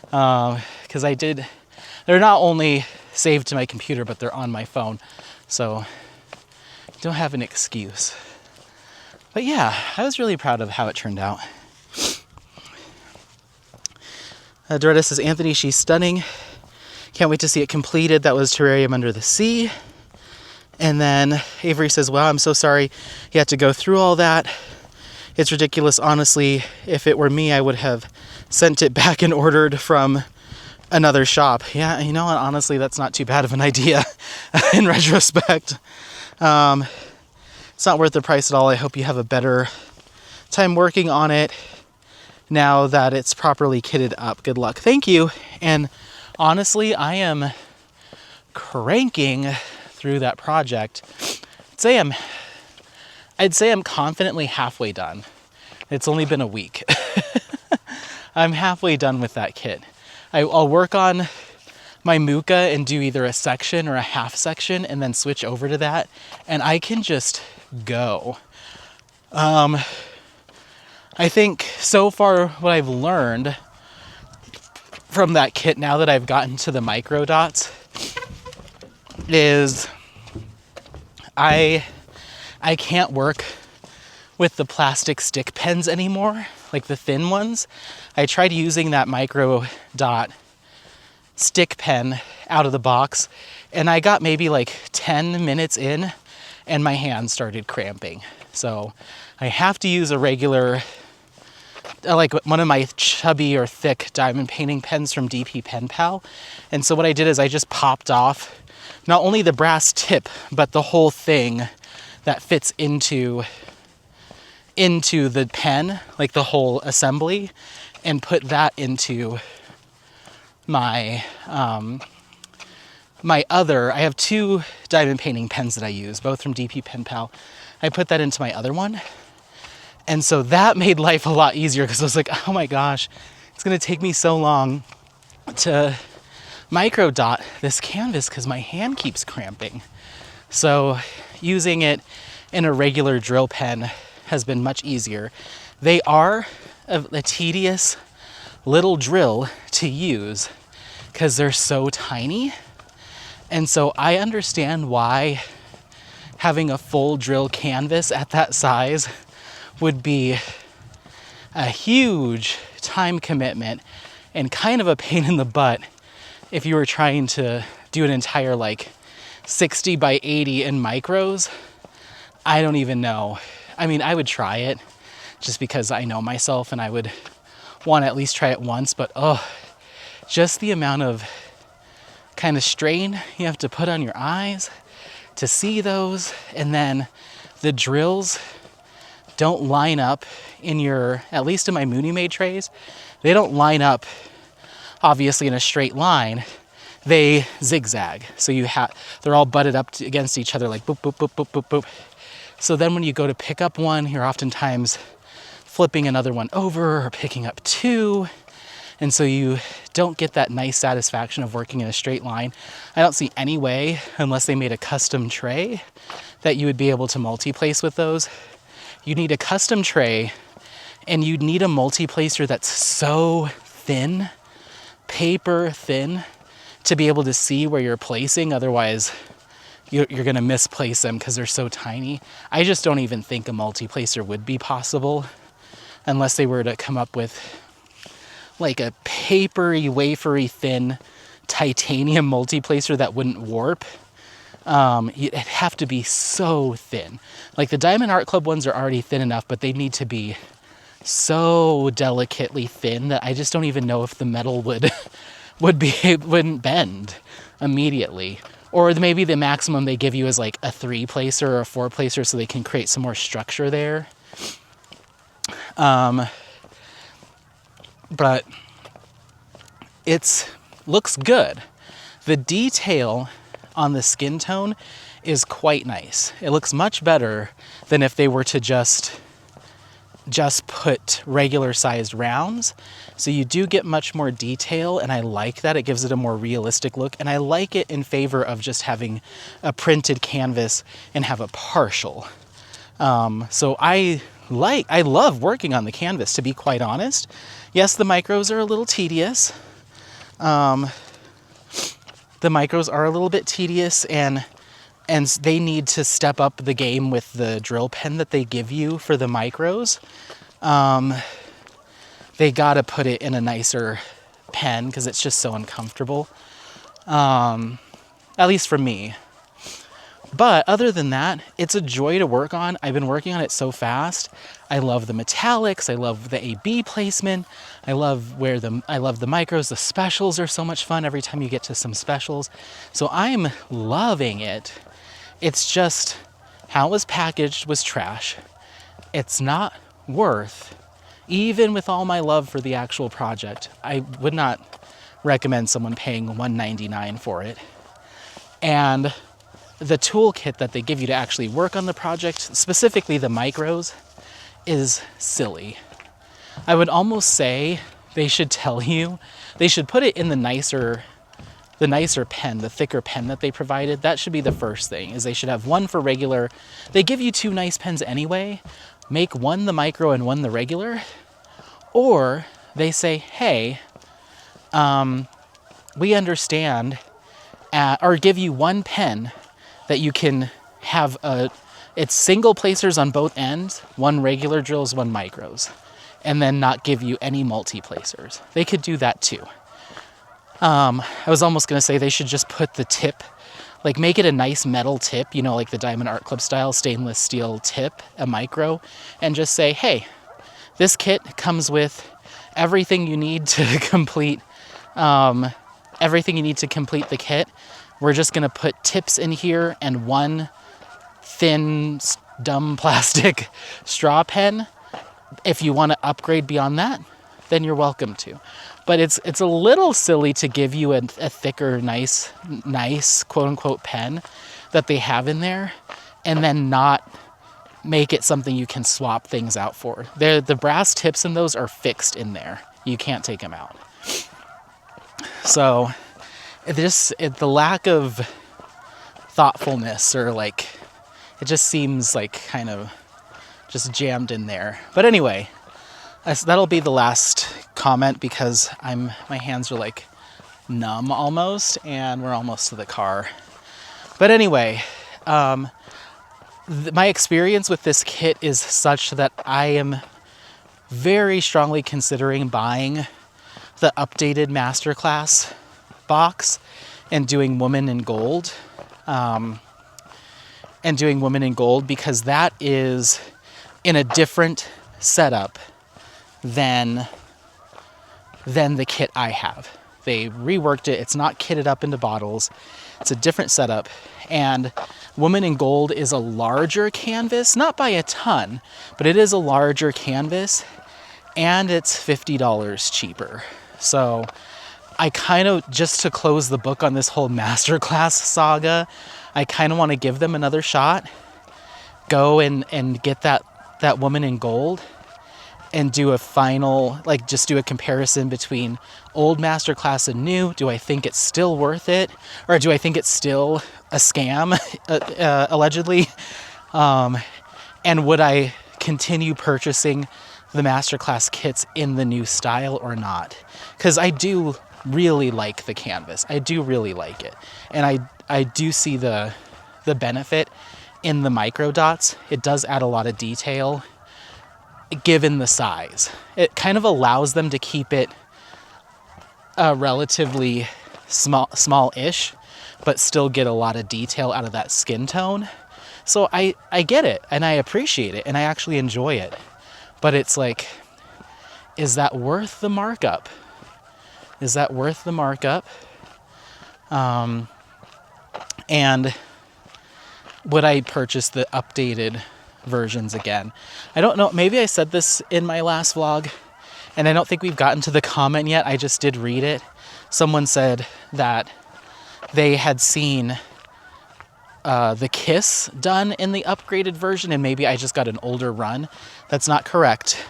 [SPEAKER 1] because they're not only saved to my computer, but they're on my phone, so I don't have an excuse. But yeah, I was really proud of how it turned out. Doretta says, Anthony, she's stunning. Can't wait to see it completed. That was Terrarium Under the Sea. And then Avery says, wow, I'm so sorry you had to go through all that. It's ridiculous. Honestly, if it were me, I would have sent it back and ordered from another shop. Yeah, you know what? Honestly, that's not too bad of an idea in retrospect. It's not worth the price at all. I hope you have a better time working on it now that it's properly kitted up. Good luck. Thank you. And honestly, I am cranking through that project. I'd say I'm confidently halfway done. It's only been a week. I'm halfway done with that kit. I'll work on my Muka and do either a section or a half section and then switch over to that, and I can just go. I think so far what I've learned from that kit now that I've gotten to the micro dots is I can't work with the plastic stick pens anymore, like the thin ones. I tried using that micro dot stick pen out of the box, and I got maybe like 10 minutes in and my hands started cramping. So I have to use a regular, like one of my chubby or thick diamond painting pens from DP Pen Pal. And so what I did is I just popped off not only the brass tip, but the whole thing that fits into the pen, like the whole assembly, and put that into my I have two diamond painting pens that I use, both from DP Pen Pal. I put that into my other one. And so that made life a lot easier, because I was like, oh my gosh, it's gonna take me so long to micro dot this canvas because my hand keeps cramping. So using it in a regular drill pen has been much easier. They are a tedious little drill to use because they're so tiny. And so I understand why having a full drill canvas at that size would be a huge time commitment and kind of a pain in the butt if you were trying to do an entire like 60 by 80 in micros. I don't even know. I mean, I would try it just because I know myself and I would want to at least try it once, but just the amount of kind of strain you have to put on your eyes to see those, and then the drills don't line up in your, at least in my Mooney Made trays, they don't line up obviously in a straight line. They zigzag. So they're all butted up against each other like boop, boop, boop, boop, boop, boop. So then when you go to pick up one, you're oftentimes flipping another one over or picking up two. And so you don't get that nice satisfaction of working in a straight line. I don't see any way, unless they made a custom tray, that you would be able to multi-place with those. You need a custom tray, and you'd need a multi-placer that's so thin, paper thin, to be able to see where you're placing. Otherwise, you're going to misplace them because they're so tiny. I just don't even think a multi-placer would be possible unless they were to come up with like a papery, wafery thin titanium multi-placer that wouldn't warp. It'd have to be so thin. Like the Diamond Art Club ones are already thin enough, but they need to be so delicately thin that I just don't even know if the metal wouldn't bend immediately. Or maybe the maximum they give you is like a 3-placer or a 4-placer so they can create some more structure there. But looks good. The detail on the skin tone is quite nice. It looks much better than if they were to just just put regular sized rounds. So you do get much more detail, and I like that. It gives it a more realistic look, and I like it in favor of just having a printed canvas and have a partial. So I love working on the canvas, to be quite honest. Yes, the micros are a little tedious. The micros are a little bit tedious, and they need to step up the game with the drill pen that they give you for the micros. They gotta put it in a nicer pen because it's just so uncomfortable. At least for me. But other than that, it's a joy to work on. I've been working on it so fast. I love the metallics. I love the AB placement. I love the micros. The specials are so much fun every time you get to some specials. So I'm loving it. It's just how it was packaged was trash. It's not worth, even with all my love for the actual project, I would not recommend someone paying $199 for it. And the toolkit that they give you to actually work on the project, specifically the micros, is silly. I would almost say they should tell you, they should put it in the nicer pen, the thicker pen that they provided. That should be the first thing, is they should have one for regular. They give you 2 nice pens anyway. Make one the micro and one the regular. Or they say, hey, we understand, or give you one pen that you can have it's single placers on both ends, 1 regular drills, 1 micros, and then not give you any multi-placers. They could do that too. I was almost going to say they should just put the tip, like make it a nice metal tip, like the Diamond Art Club style stainless steel tip, a micro, and just say, hey, this kit comes with everything you need to complete, the kit. We're just going to put tips in here and 1 thin, dumb plastic straw pen. If you want to upgrade beyond that, then you're welcome to. But it's a little silly to give you a thicker, nice, quote-unquote pen that they have in there and then not make it something you can swap things out for. The brass tips in those are fixed in there. You can't take them out. So the lack of thoughtfulness, or it just seems like kind of just jammed in there. But anyway, that'll be the last comment because my hands are numb almost, and we're almost to the car. But anyway, my experience with this kit is such that I am very strongly considering buying the updated masterclass box and doing Woman in Gold. Because that is in a different setup than the kit I have. They reworked it. It's not kitted up into bottles. It's a different setup. And Woman in Gold is a larger canvas, not by a ton, but it is a larger canvas, and it's $50 cheaper. So I kind of, just to close the book on this whole masterclass saga, I kind of want to give them another shot. Go and get that Woman in Gold and do a final, just do a comparison between old masterclass and new. Do I think it's still worth it? Or do I think it's still a scam, allegedly? And would I continue purchasing the masterclass kits in the new style or not? Because I do really like the canvas. I do really like it. And I do see the benefit in the micro dots. It does add a lot of detail given the size. It kind of allows them to keep it relatively small-ish, but still get a lot of detail out of that skin tone. So I get it, and I appreciate it, and I actually enjoy it. But it's is that worth the markup? Is that worth the markup? And would I purchase the updated versions again? I don't know. Maybe I said this in my last vlog, and I don't think we've gotten to the comment yet. I just did read it. Someone said that they had seen the Kiss done in the upgraded version, and maybe I just got an older run. That's not correct.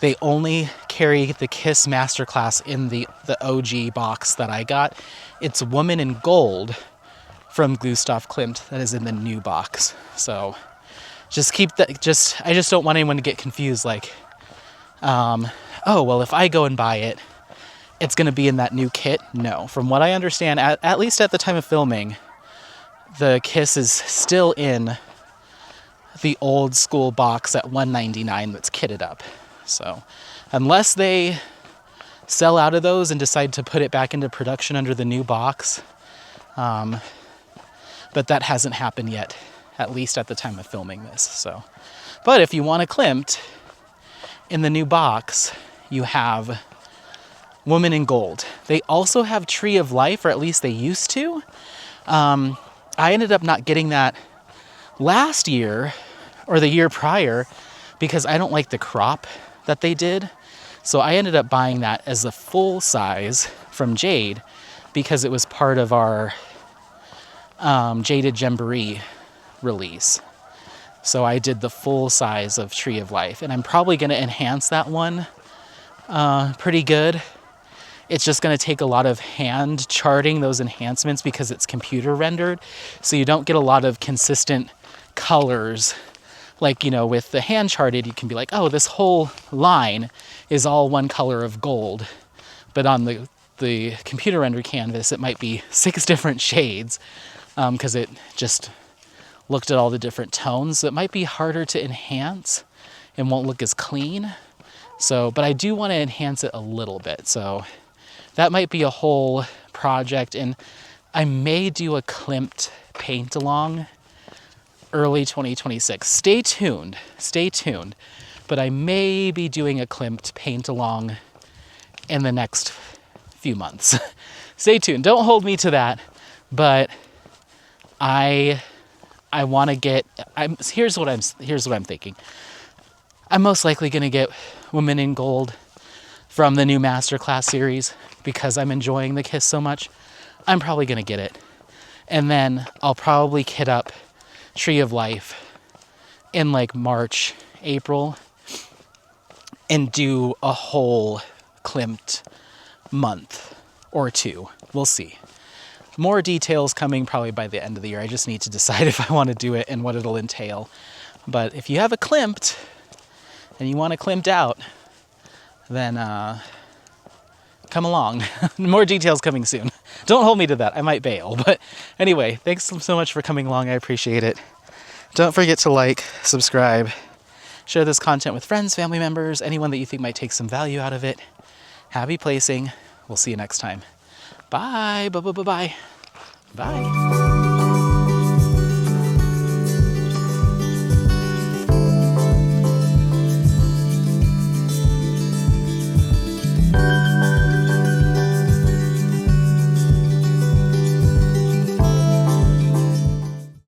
[SPEAKER 1] They only carry the Kiss Masterclass in the OG box that I got. It's Woman in Gold from Gustav Klimt that is in the new box. So just keep that. I just don't want anyone to get confused. Like, oh well, if I go and buy it, it's going to be in that new kit. No, from what I understand, at least at the time of filming, the Kiss is still in the old school box at $199 that's kitted up. So unless they sell out of those and decide to put it back into production under the new box, but that hasn't happened yet, at least at the time of filming this. So, but if you want a Klimt in the new box, you have Woman in Gold. They also have Tree of Life, or at least they used to. I ended up not getting that last year or the year prior because I don't like the crop that they did. So I ended up buying that as a full size from Jade because it was part of our Jaded Jamboree release. So I did the full size of Tree of Life, and I'm probably going to enhance that one pretty good. It's just going to take a lot of hand charting those enhancements because it's computer rendered. So you don't get a lot of consistent colors. Like, you know, with the hand charted, you can be like, oh, this whole line is all one color of gold. But on the computer rendered canvas, it might be 6 different shades because it just looked at all the different tones. So it might be harder to enhance and won't look as clean. So, but I do want to enhance it a little bit. So that might be a whole project. And I may do a Klimt paint along early 2026. Stay tuned. But I may be doing a Klimt paint along in the next few months. Stay tuned. Don't hold me to that. But I want to get. Here's what I'm thinking. I'm most likely going to get Woman in Gold from the new Masterclass series because I'm enjoying the Kiss so much. I'm probably going to get it, and then I'll probably kit up Tree of Life in like March, April, and do a whole Klimt month or 2. We'll see. More details coming probably by the end of the year. I just need to decide if I want to do it and what it'll entail. But if you have a Klimt and you want to Klimt out, then come along. More details coming soon. Don't hold me to that. I might bail. But anyway, thanks so much for coming along. I appreciate it. Don't forget to like, subscribe, share this content with friends, family members, anyone that you think might take some value out of it. Happy placing. We'll see you next time. Bye. Bye.